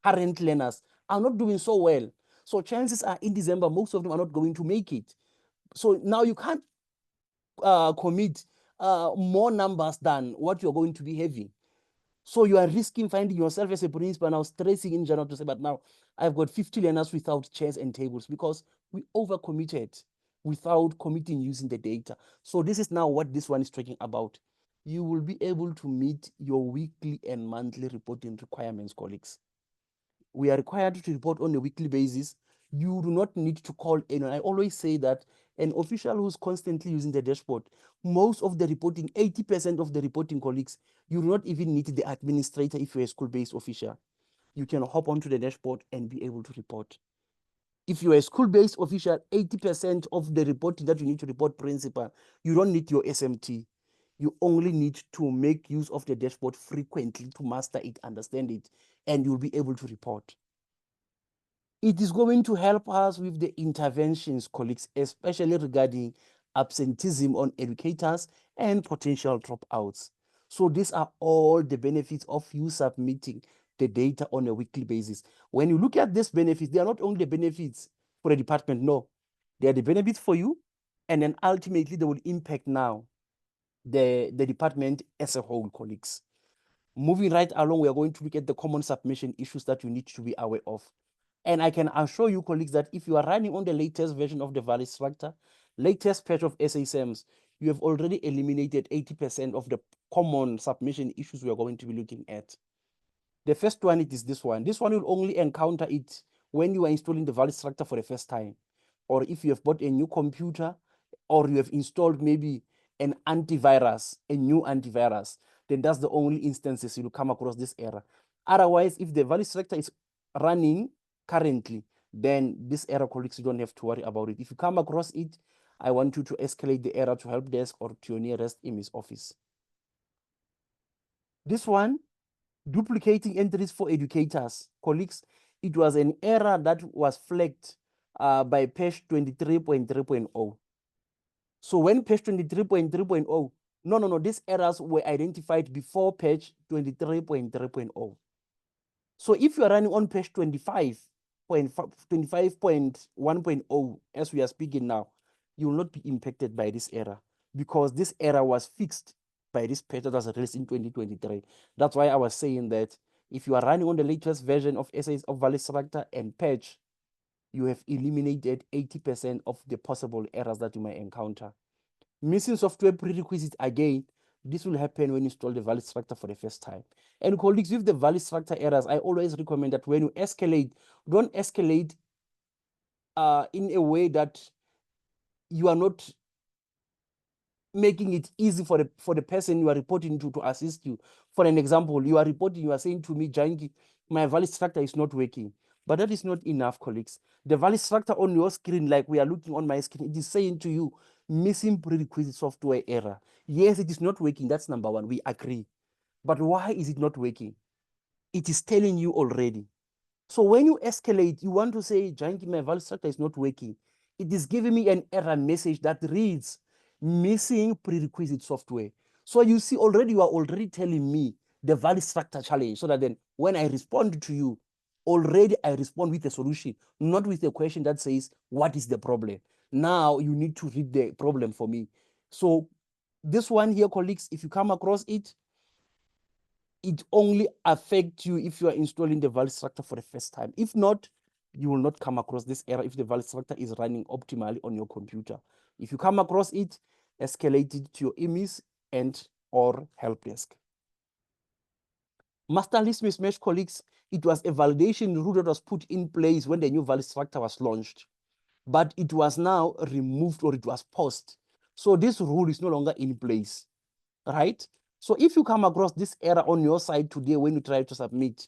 current learners, are not doing so well. So chances are in December, most of them are not going to make it. So now you can't commit more numbers than what you're going to be having. So you are risking finding yourself as a principal now stressing in general to say, but now I've got 50 learners without chairs and tables, because we overcommitted without committing using the data. So this is now what this one is talking about. You will be able to meet your weekly and monthly reporting requirements, colleagues. We are required to report on a weekly basis. You do not need to call anyone. I always say that an official who's constantly using the dashboard, most of the reporting, 80% of the reporting, colleagues, you do not even need the administrator. If you're a school-based official, you can hop onto the dashboard and be able to report. If you're a school-based official, 80% of the reporting that you need to report principal, you don't need your SMT. You only need to make use of the dashboard frequently to master it, understand it, and you'll be able to report. It is going to help us with the interventions, colleagues, especially regarding absenteeism on educators and potential dropouts. So these are all the benefits of you submitting the data on a weekly basis. When you look at these benefits, they are not only the benefits for the department, no. They are the benefits for you, and then ultimately they will impact now the department as a whole, colleagues. Moving right along, we are going to look at the common submission issues that you need to be aware of. And I can assure you, colleagues, that if you are running on the latest version of the Valistractor, latest patch of SASMs, you have already eliminated 80% of the common submission issues we are going to be looking at. The first one, it is this one. This one will only encounter it when you are installing the Valistractor for the first time, or if you have bought a new computer, or you have installed maybe an antivirus, a new antivirus, then that's the only instances you'll come across this error. Otherwise, if the Valistractor is running currently, then this error, colleagues, you don't have to worry about it. If you come across it, I want you to escalate the error to help desk or to your nearest IMIS office. This one, duplicating entries for educators, colleagues, it was an error that was flagged by patch 23.3.0. So when patch 23.3.0, no, these errors were identified before patch 23.3.0. So if you are running on patch 25.1.0, as we are speaking now, you will not be impacted by this error, because this error was fixed by this patch that was released in 2023. That's why I was saying that if you are running on the latest version of SAS of Valistractor and patch, you have eliminated 80% of the possible errors that you might encounter. Missing software prerequisites, again, this will happen when you install the Valistractor for the first time. And colleagues, with the Valistractor errors, I always recommend that when you escalate, don't escalate in a way that you are not making it easy for the person you are reporting to assist you. For an example, you are reporting, you are saying to me, Janki, my Valistractor is not working. But that is not enough, colleagues. The Valistractor on your screen, like we are looking on my screen, it is saying to you, missing prerequisite software error. Yes, it is not working. That's number one. We agree. But why is it not working? It is telling you already. So when you escalate, you want to say, Janki, my Valistractor is not working. It is giving me an error message that reads, missing prerequisite software. So you see, already you are already telling me the Valistractor challenge, so that then when I respond to you, already I respond with a solution, not with a question that says, what is the problem? Now you need to read the problem for me. So this one here, colleagues, if you come across it, it only affects you if you are installing the Valistractor for the first time. If not, you will not come across this error if the Valistractor is running optimally on your computer. If you come across it, escalate it to your IMIS and or help desk. Master list mismatch, colleagues, it was a validation rule that was put in place when the new Valistractor was launched, but it was now removed, or it was paused. So this rule is no longer in place, right? So if you come across this error on your side today when you try to submit,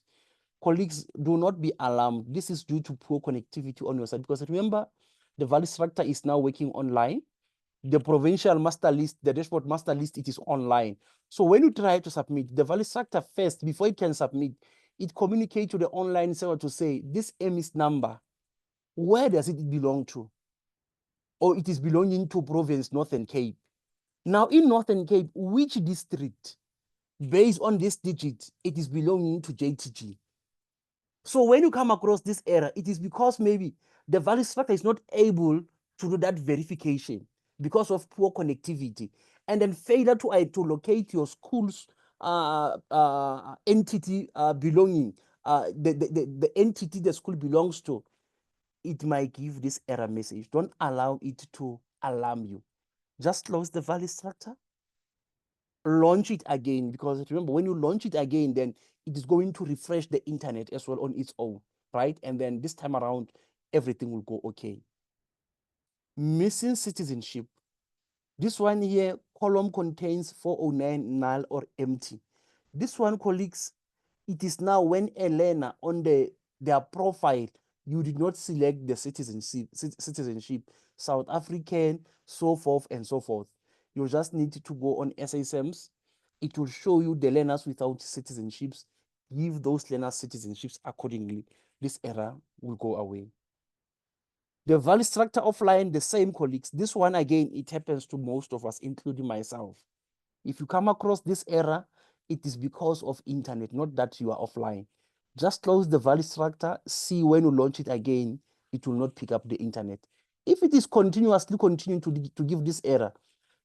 colleagues, do not be alarmed. This is due to poor connectivity on your side, because remember, the Valistractor is now working online. The provincial master list, the dashboard master list, it is online. So when you try to submit, the Valistractor first, before it can submit, it communicates to the online server to say, this EMIS number, where does it belong to? Or it is belonging to province Northern Cape. Now in Northern Cape, which district, based on this digit, it is belonging to JTG? So when you come across this error, it is because maybe the Valistractor is not able to do that verification because of poor connectivity, and then failure to locate your school's entity belonging, the entity the school belongs to. It might give this error message. Don't allow it to alarm you. Just close the Valistractor, launch it again, because remember, when you launch it again, then it is going to refresh the internet as well on its own, right? And then this time around, everything will go okay. Missing citizenship. This one here, column contains 409 null or empty. This one, colleagues, it is now when a learner on their profile, you did not select the citizenship, South African, so forth and so forth. You just need to go on SASMs. It will show you the learners without citizenships. Give those learners citizenships accordingly. This error will go away. The Valistractor offline, the same, colleagues. This one, again, it happens to most of us, including myself. If you come across this error, it is because of internet, not that you are offline. Just close the Valistractor, see when you launch it again, it will not pick up the internet. If it is continuously continuing to give this error,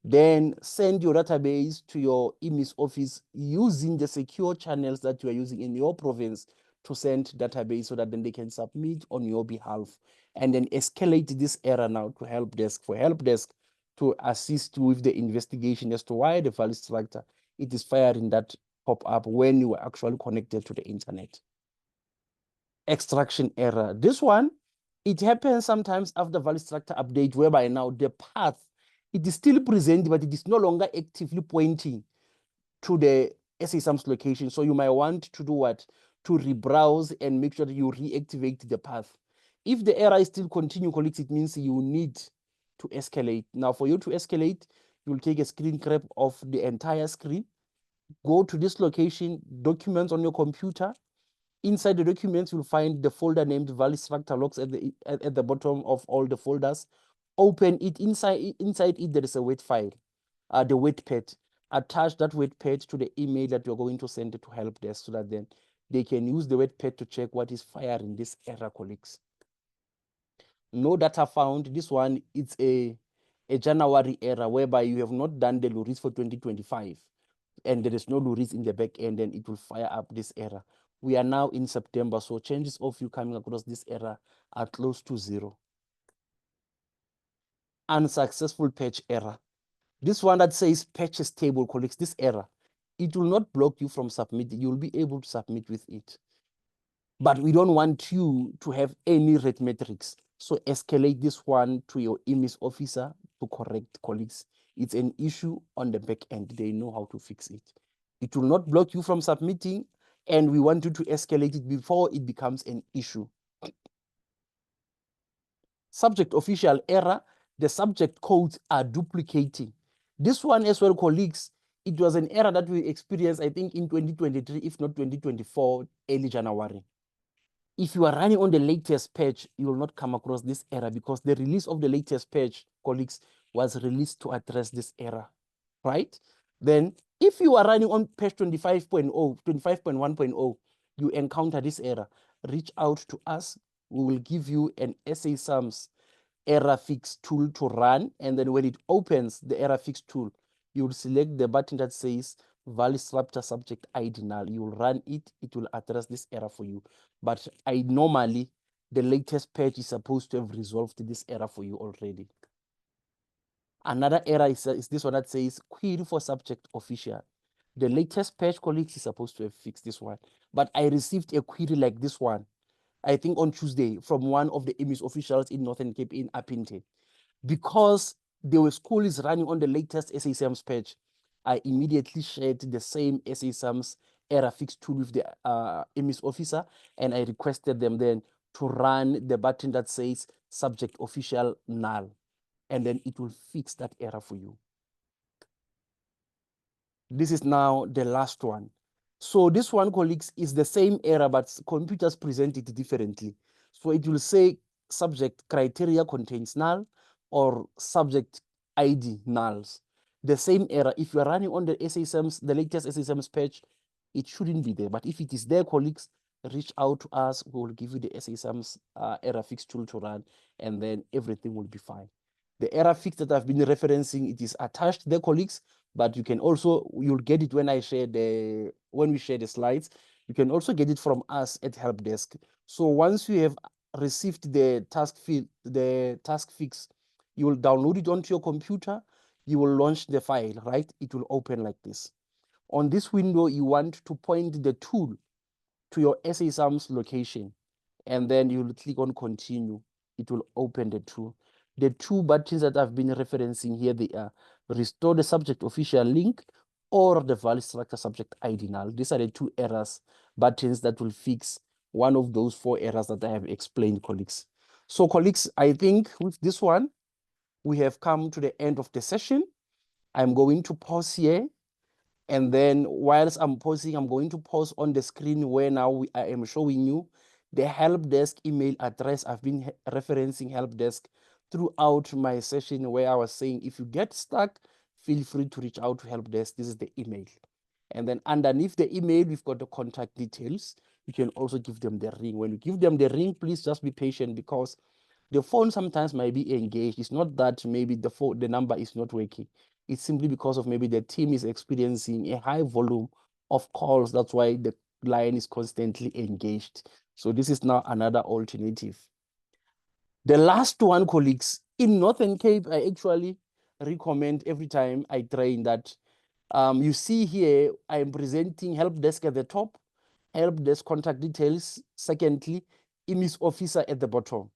then send your database to your EMIS office using the secure channels that you are using in your province to send database, so that then they can submit on your behalf, and then escalate this error now to help desk, for help desk to assist with the investigation as to why the Valistractor it is firing that pop-up when you are actually connected to the internet. Extraction error. This one, it happens sometimes after Valistractor update, whereby now the path, it is still present, but it is no longer actively pointing to the SASAM's location. So you might want to do what? To rebrowse and make sure that you reactivate the path. If the error is still continuing, colleagues, it means you need to escalate. Now, for you to escalate, you'll take a screen grab of the entire screen, go to this location, documents on your computer. Inside the documents, you'll find the folder named Valistractor logs at the bottom of all the folders. Open it. Inside it, there is a wait file, the wait pad. Attach that wait pad to the email that you're going to send it to help desk, so that then they can use the wait pad to check what is firing this error, colleagues. No data found. This one, it's a January error, whereby you have not done the LURIS for 2025, and there is no LURIS in the back end, and it will fire up this error. We are now in September, so chances of you coming across this error are close to 0. Unsuccessful patch error. This one that says patches table, colleagues, this error, it will not block you from submitting. You'll be able to submit with it. But we don't want you to have any red metrics. So escalate this one to your EMIS officer to correct, colleagues. It's an issue on the back end. They know how to fix it. It will not block you from submitting, and we want you to escalate it before it becomes an issue. Subject official error, the subject codes are duplicating. This one as well, colleagues, it was an error that we experienced, I think, in 2023, if not 2024, early January. If you are running on the latest patch, you will not come across this error, because the release of the latest patch, colleagues, was released to address this error, right? Then if you are running on patch 25.0, 25.1.0, you encounter this error, reach out to us. We will give you an SASAM's error fix tool to run, and then when it opens the error fix tool, you will select the button that says Valistractor subject ID null. You will run it, it will address this error for you. But normally, the latest patch is supposed to have resolved this error for you already. Another error is this one that says query for subject official. The latest patch, colleagues, is supposed to have fixed this one. But I received a query like this one, I think on Tuesday, from one of the EMIS officials in Northern Cape in Appington. Because the school is running on the latest SASM's patch, I immediately shared the same SASM's error fix tool with the EMIS officer, and I requested them then to run the button that says subject official null. and then it will fix that error for you. This is now the last one. So this one, colleagues, is the same error, but computers present it differently. So it will say subject criteria contains null or subject ID nulls. The same error, if you're running on the SSMs, the latest SSMs patch, it shouldn't be there. But if it is there, colleagues, reach out to us. We will give you the SSMs error fix tool to run, and then everything will be fine. The error fix that I've been referencing, it is attached there, colleagues, but you can also, you'll get it when we share the slides. You can also get it from us at help desk. So once you have received the task fix, you will download it onto your computer. You will launch the file, right? It will open like this. On this window, you want to point the tool to your SSM's location, and then you will click on continue. It will open the tool. The two buttons that I've been referencing here, they are restore the subject official link or the Valistractor subject ID null. These are the two errors buttons that will fix one of those 4 errors that I have explained, colleagues. So, colleagues, I think with this one, we have come to the end of the session. I'm going to pause here. And then whilst I'm pausing, I'm going to pause on the screen where now I am showing you the help desk email address. I've been referencing help desk throughout my session where I was saying, if you get stuck, feel free to reach out to help desk. This is the email. And then underneath the email, we've got the contact details. You can also give them the ring. When you give them the ring, please just be patient because the phone sometimes might be engaged. It's not that maybe the number is not working. It's simply because of maybe the team is experiencing a high volume of calls. That's why the line is constantly engaged. So this is now another alternative. The last one, colleagues, in Northern Cape, I actually recommend every time I train that you see here, I am presenting help desk at the top, help desk contact details. Secondly, IMIS officer at the bottom.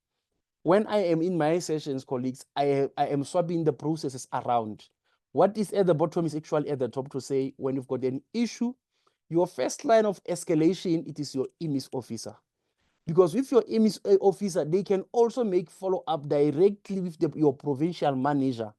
When I am in my sessions, colleagues, I am swapping the processes around. What is at the bottom is actually at the top to say when you've got an issue, your first line of escalation, it is your IMIS officer. Because with your IMIS officer, they can also make follow-up directly with your provincial manager.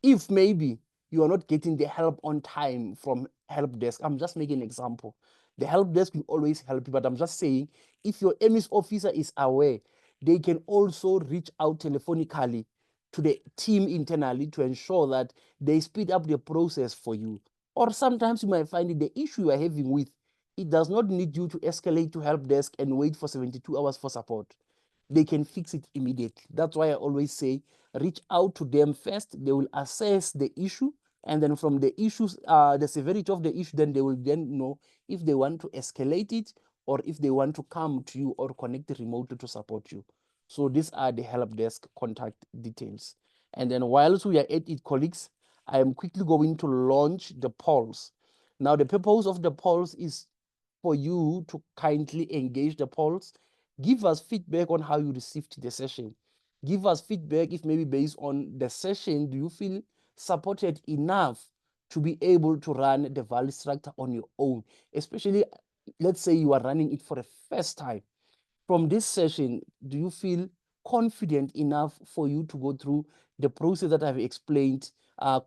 If maybe you are not getting the help on time from help desk, I'm just making an example. The help desk will always help you, but I'm just saying, if your IMIS officer is aware, they can also reach out telephonically to the team internally to ensure that they speed up the process for you. Or sometimes you might find the issue you are having with, it does not need you to escalate to help desk and wait for 72 hours for support. They can fix it immediately. That's why I always say, reach out to them first. They will assess the issue. And then from the issues, the severity of the issue, then they will then know if they want to escalate it or if they want to come to you or connect remotely to support you. So these are the help desk contact details. And then whilst we are at it, colleagues, I am quickly going to launch the polls. Now, the purpose of the polls is for you to kindly engage the polls. Give us feedback on how you received the session. Give us feedback if maybe based on the session, do you feel supported enough to be able to run the Valistractor on your own? Especially, let's say you are running it for the first time. From this session, do you feel confident enough for you to go through the process that I've explained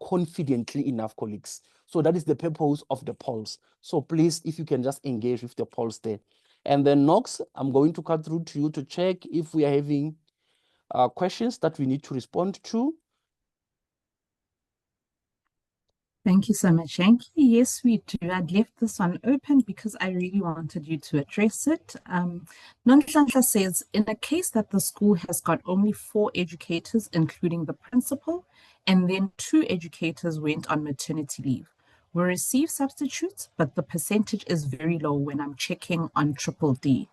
confidently enough, colleagues? So that is the purpose of the polls. So please, if you can just engage with the polls there. And then Knox, I'm going to cut through to you to check if we are having questions that we need to respond to. Thank you so much, Yankee. Yes, we do. I'd left this one open because I really wanted you to address it. Nonhlanhla says, in a case that the school has got only 4 educators, including the principal, and then 2 educators went on maternity leave, we receive substitutes, but the percentage is very low when I'm checking on Triple D.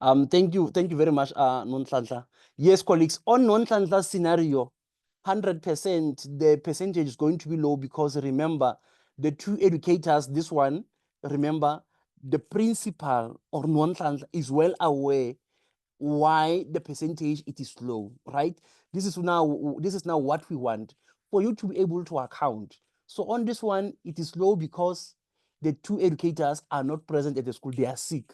Thank you very much, Nonhlanhla. Yes, colleagues, on Nonhlanhla's scenario, 100%, the percentage is going to be low because remember, the 2 educators, this one, remember, the principal or Nonhlanhla is well aware why the percentage it is low, right? This is now what we want for you to be able to account. So on this one, it is low because the 2 educators are not present at the school, they are sick.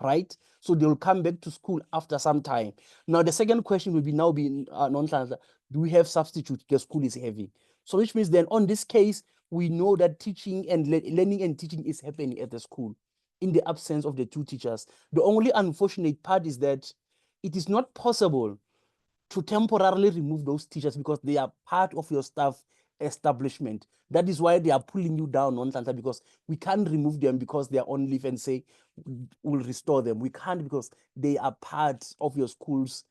right? So they'll come back to school after some time. Now, the second question will be non-translator. Do we have substitute? The school is heavy. So which means then on this case, we know that teaching and learning and teaching is happening at the school in the absence of the two teachers. The only unfortunate part is that it is not possible to temporarily remove those teachers because they are part of your staff establishment. That is why they are pulling you down on Santa, because we can't remove them because they are on leave and say we'll restore them. We can't because they are part of your school's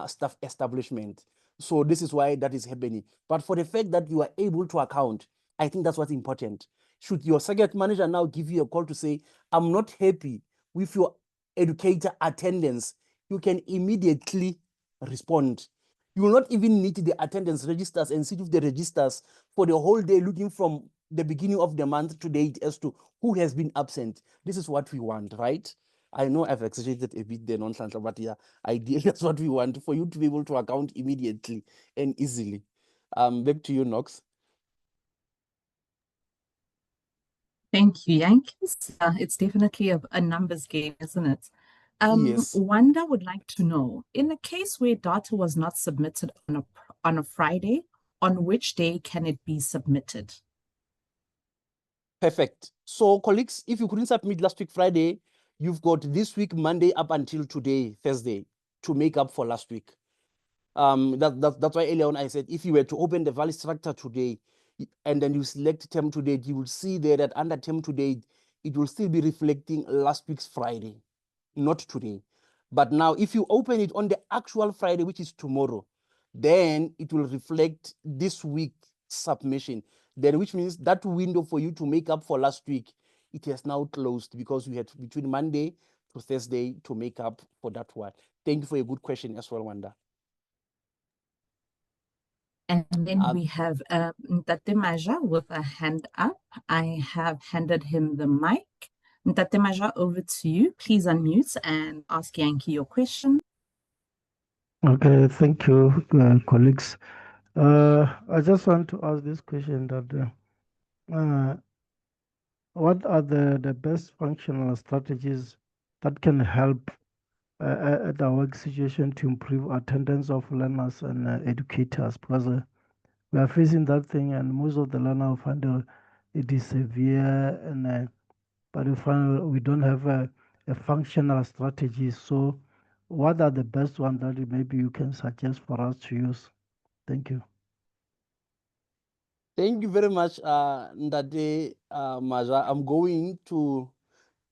staff establishment. So this is why that is happening. But for the fact that you are able to account, I think that's what's important. Should your circuit manager now give you a call to say, I'm not happy with your educator attendance, you can immediately respond. You will not even need the attendance registers and sit with the registers for the whole day looking from the beginning of the month to date as to who has been absent. This is what we want, right? I know I've exaggerated a bit there, non-Santa, but yeah, ideally that's what we want, for you to be able to account immediately and easily. Back to you, Knox. Thank you, Yankees. It's definitely a numbers game, isn't it? Yes. Wanda would like to know, in a case where data was not submitted on a Friday, on which day can it be submitted? Perfect. So, colleagues, if you couldn't submit last week Friday, you've got this week Monday up until today, Thursday, to make up for last week. That's why earlier on I said if you were to open the Valistractor today and then you select term to date, you will see there that under term to date, it will still be reflecting last week's Friday, not today. But now if you open it on the actual Friday, which is tomorrow, then it will reflect this week's submission. Then which means that window for you to make up for last week, it has now closed because we had between Monday to Thursday to make up for that one. Thank you for a good question as well, Wanda. And then we have Ntate Maja with a hand up. I have handed him the mic. Ntate Maja, over to you. Please unmute and ask Yankee your question. Okay, thank you, colleagues. I just want to ask this question that what are the best functional strategies that can help at our work situation to improve attendance of learners and educators? Because we are facing that thing, and most of the learners find it is severe, and but we don't have a functional strategy. So, what are the best ones that maybe you can suggest for us to use? Thank you. Thank you very much, Ndade Maja. I'm going to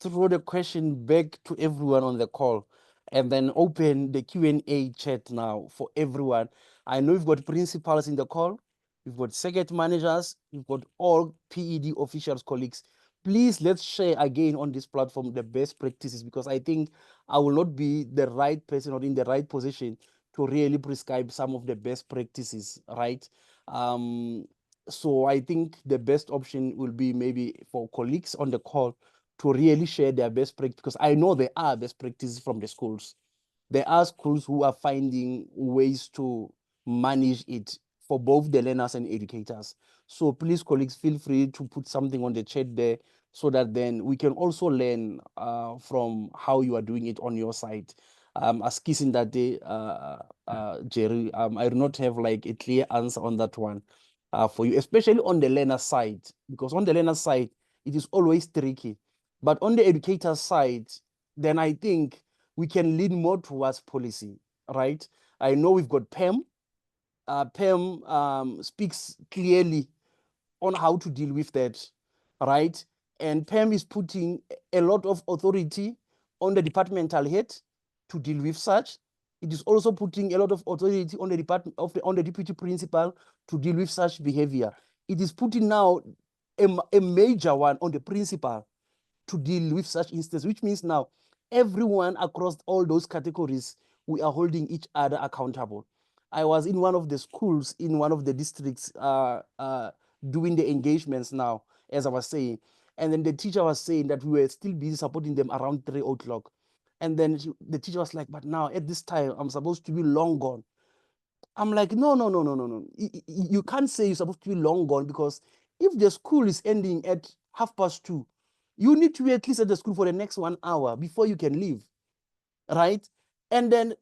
throw the question back to everyone on the call and then open the Q&A chat now for everyone. I know we've got principals in the call, we've got circuit managers, we've got all PED officials, colleagues. Please, let's share again on this platform the best practices, because I think I will not be the right person or in the right position to really prescribe some of the best practices, right? So I think the best option will be maybe for colleagues on the call to really share their best practice, because I know there are best practices from the schools. There are schools who are finding ways to manage it for both the learners and educators. So please, colleagues, feel free to put something on the chat there so that then we can also learn from how you are doing it on your side. As kissing that day, Jerry, I do not have like a clear answer on that one for you, especially on the learner side, because on the learner side, it is always tricky. But on the educator side, then I think we can lean more towards policy, right? I know we've got PEM. PEM speaks clearly on how to deal with that, right? And PEM is putting a lot of authority on the departmental head to deal with such. It is also putting a lot of authority on the department on the deputy principal to deal with such behavior. It is putting now a major one on the principal to deal with such instances, which means now everyone across all those categories, we are holding each other accountable. I was in one of the schools in one of the districts doing the engagements now, as I was saying. And then the teacher was saying that we were still busy supporting them around 3 o'clock. And then the teacher was like, but now at this time, I'm supposed to be long gone. I'm like, no. You can't say you're supposed to be long gone, because if the school is ending at 2:30, You need to be at least at the school for the next 1 hour before you can leave, right? And then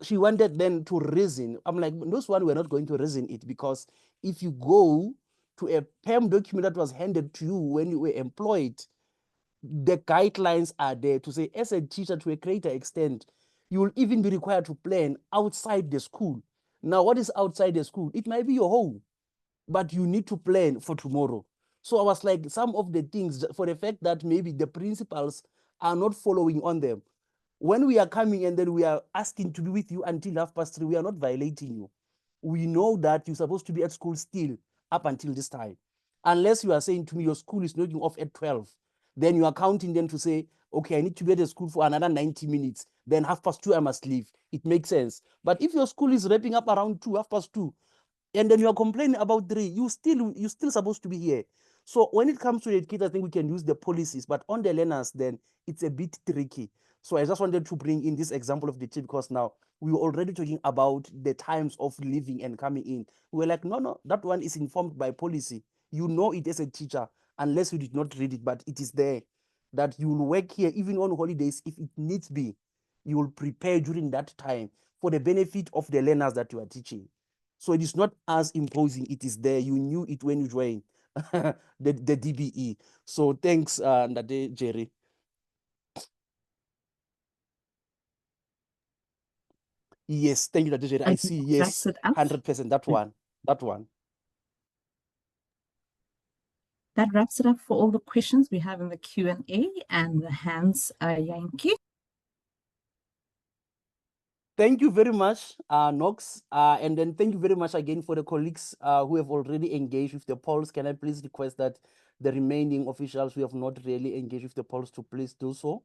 she wanted then to reason. I'm like, those one, we're not going to reason it, because if you go to a PEM document that was handed to you when you were employed, the guidelines are there to say, as a teacher, to a greater extent, you will even be required to plan outside the school. Now, what is outside the school? It might be your home, but you need to plan for tomorrow. So I was like, some of the things, for the fact that maybe the principals are not following on them. When we are coming and then we are asking to be with you until 3:30, we are not violating you. We know that you're supposed to be at school still up until this time. Unless you are saying to me your school is knocking off at 12, then you are counting them to say, okay, I need to be at the school for another 90 minutes. Then 2:30, I must leave. It makes sense. But if your school is wrapping up around 2, 2:30, and then you are complaining about 3, you're still supposed to be here. So when it comes to the kids, I think we can use the policies, but on the learners, then it's a bit tricky. So I just wanted to bring in this example of the team, because now we were already talking about the times of leaving and coming in. We were like, no, that one is informed by policy. You know it as a teacher, unless you did not read it, but it is there that you will work here even on holidays if it needs be. You will prepare during that time for the benefit of the learners that you are teaching. So it is not as imposing, it is there. You knew it when you joined the DBE. So thanks, Ndade Jerry. Yes, thank you, Ndade Jerry. I see, yes, 100%, that one. That wraps it up for all the questions we have in the Q&A and the hands, Yankee. Thank you very much, Knox. And then thank you very much again for the colleagues who have already engaged with the polls. Can I please request that the remaining officials who have not really engaged with the polls to please do so,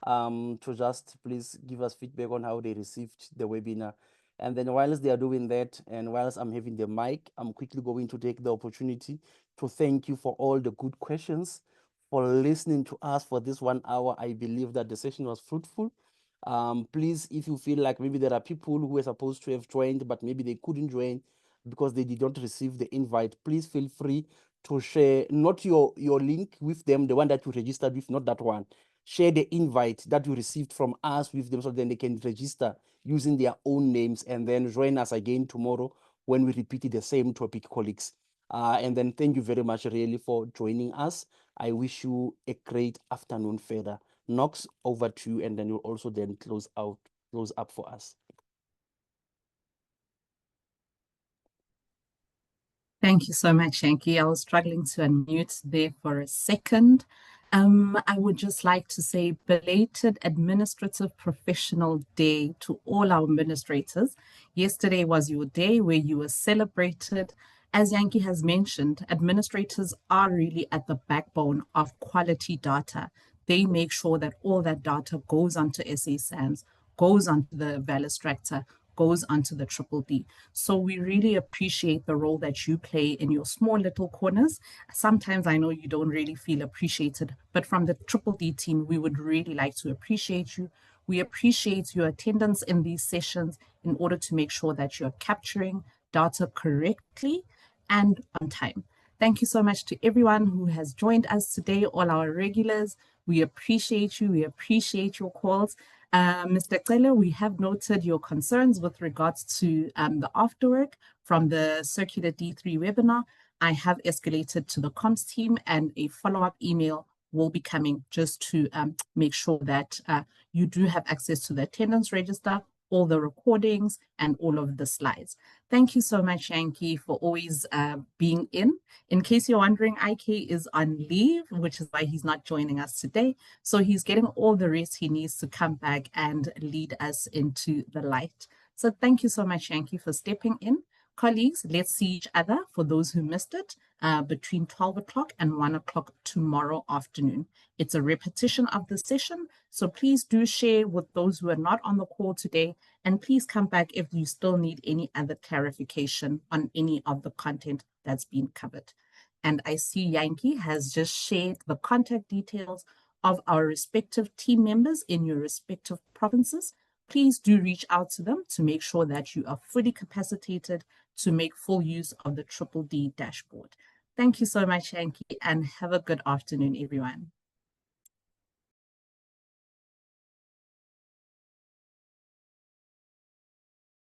to just please give us feedback on how they received the webinar. And then whilst they are doing that, and whilst I'm having the mic, I'm quickly going to take the opportunity to thank you for all the good questions, for listening to us for this 1 hour. I believe that the session was fruitful. Please, if you feel like maybe there are people who were supposed to have joined, but maybe they couldn't join because they did not receive the invite, please feel free to share not your link with them, the one that you registered with, not that one. Share the invite that you received from us with them, so then they can register using their own names, and then join us again tomorrow when we repeat the same topic, colleagues. And then thank you very much really for joining us. I wish you a great afternoon further. Knox, over to you, and then you'll also then close up for us. Thank you so much, Yankee. I was struggling to unmute there for a second. I would just like to say belated Administrative Professional Day to all our administrators. Yesterday was your day where you were celebrated. As Yankee has mentioned, administrators are really at the backbone of quality data. They make sure that all that data goes onto SA SANS, goes onto the Valistractor, goes onto the DDD. So we really appreciate the role that you play in your small little corners. Sometimes I know you don't really feel appreciated, but from the DDD team, we would really like to appreciate you. We appreciate your attendance in these sessions in order to make sure that you're capturing data correctly and on time. Thank you so much to everyone who has joined us today, all our regulars. We appreciate you. We appreciate your calls. Mr. Cele, we have noted your concerns with regards to the afterwork from the Circular D3 webinar. I have escalated to the comms team, and a follow-up email will be coming just to make sure that you do have access to the attendance register, all the recordings, and all of the slides. Thank you so much, Yankee, for always being in. In case you're wondering, IK is on leave, which is why he's not joining us today. So he's getting all the rest he needs to come back and lead us into the light. So thank you so much, Yankee, for stepping in. Colleagues, let's see each other, for those who missed it, between 12 o'clock and 1 o'clock tomorrow afternoon. It's a repetition of the session, so please do share with those who are not on the call today, and please come back if you still need any other clarification on any of the content that's been covered. And I see Yankee has just shared the contact details of our respective team members in your respective provinces. Please do reach out to them to make sure that you are fully capacitated to make full use of the DDD dashboard. Thank you so much, Yankee, and have a good afternoon, everyone.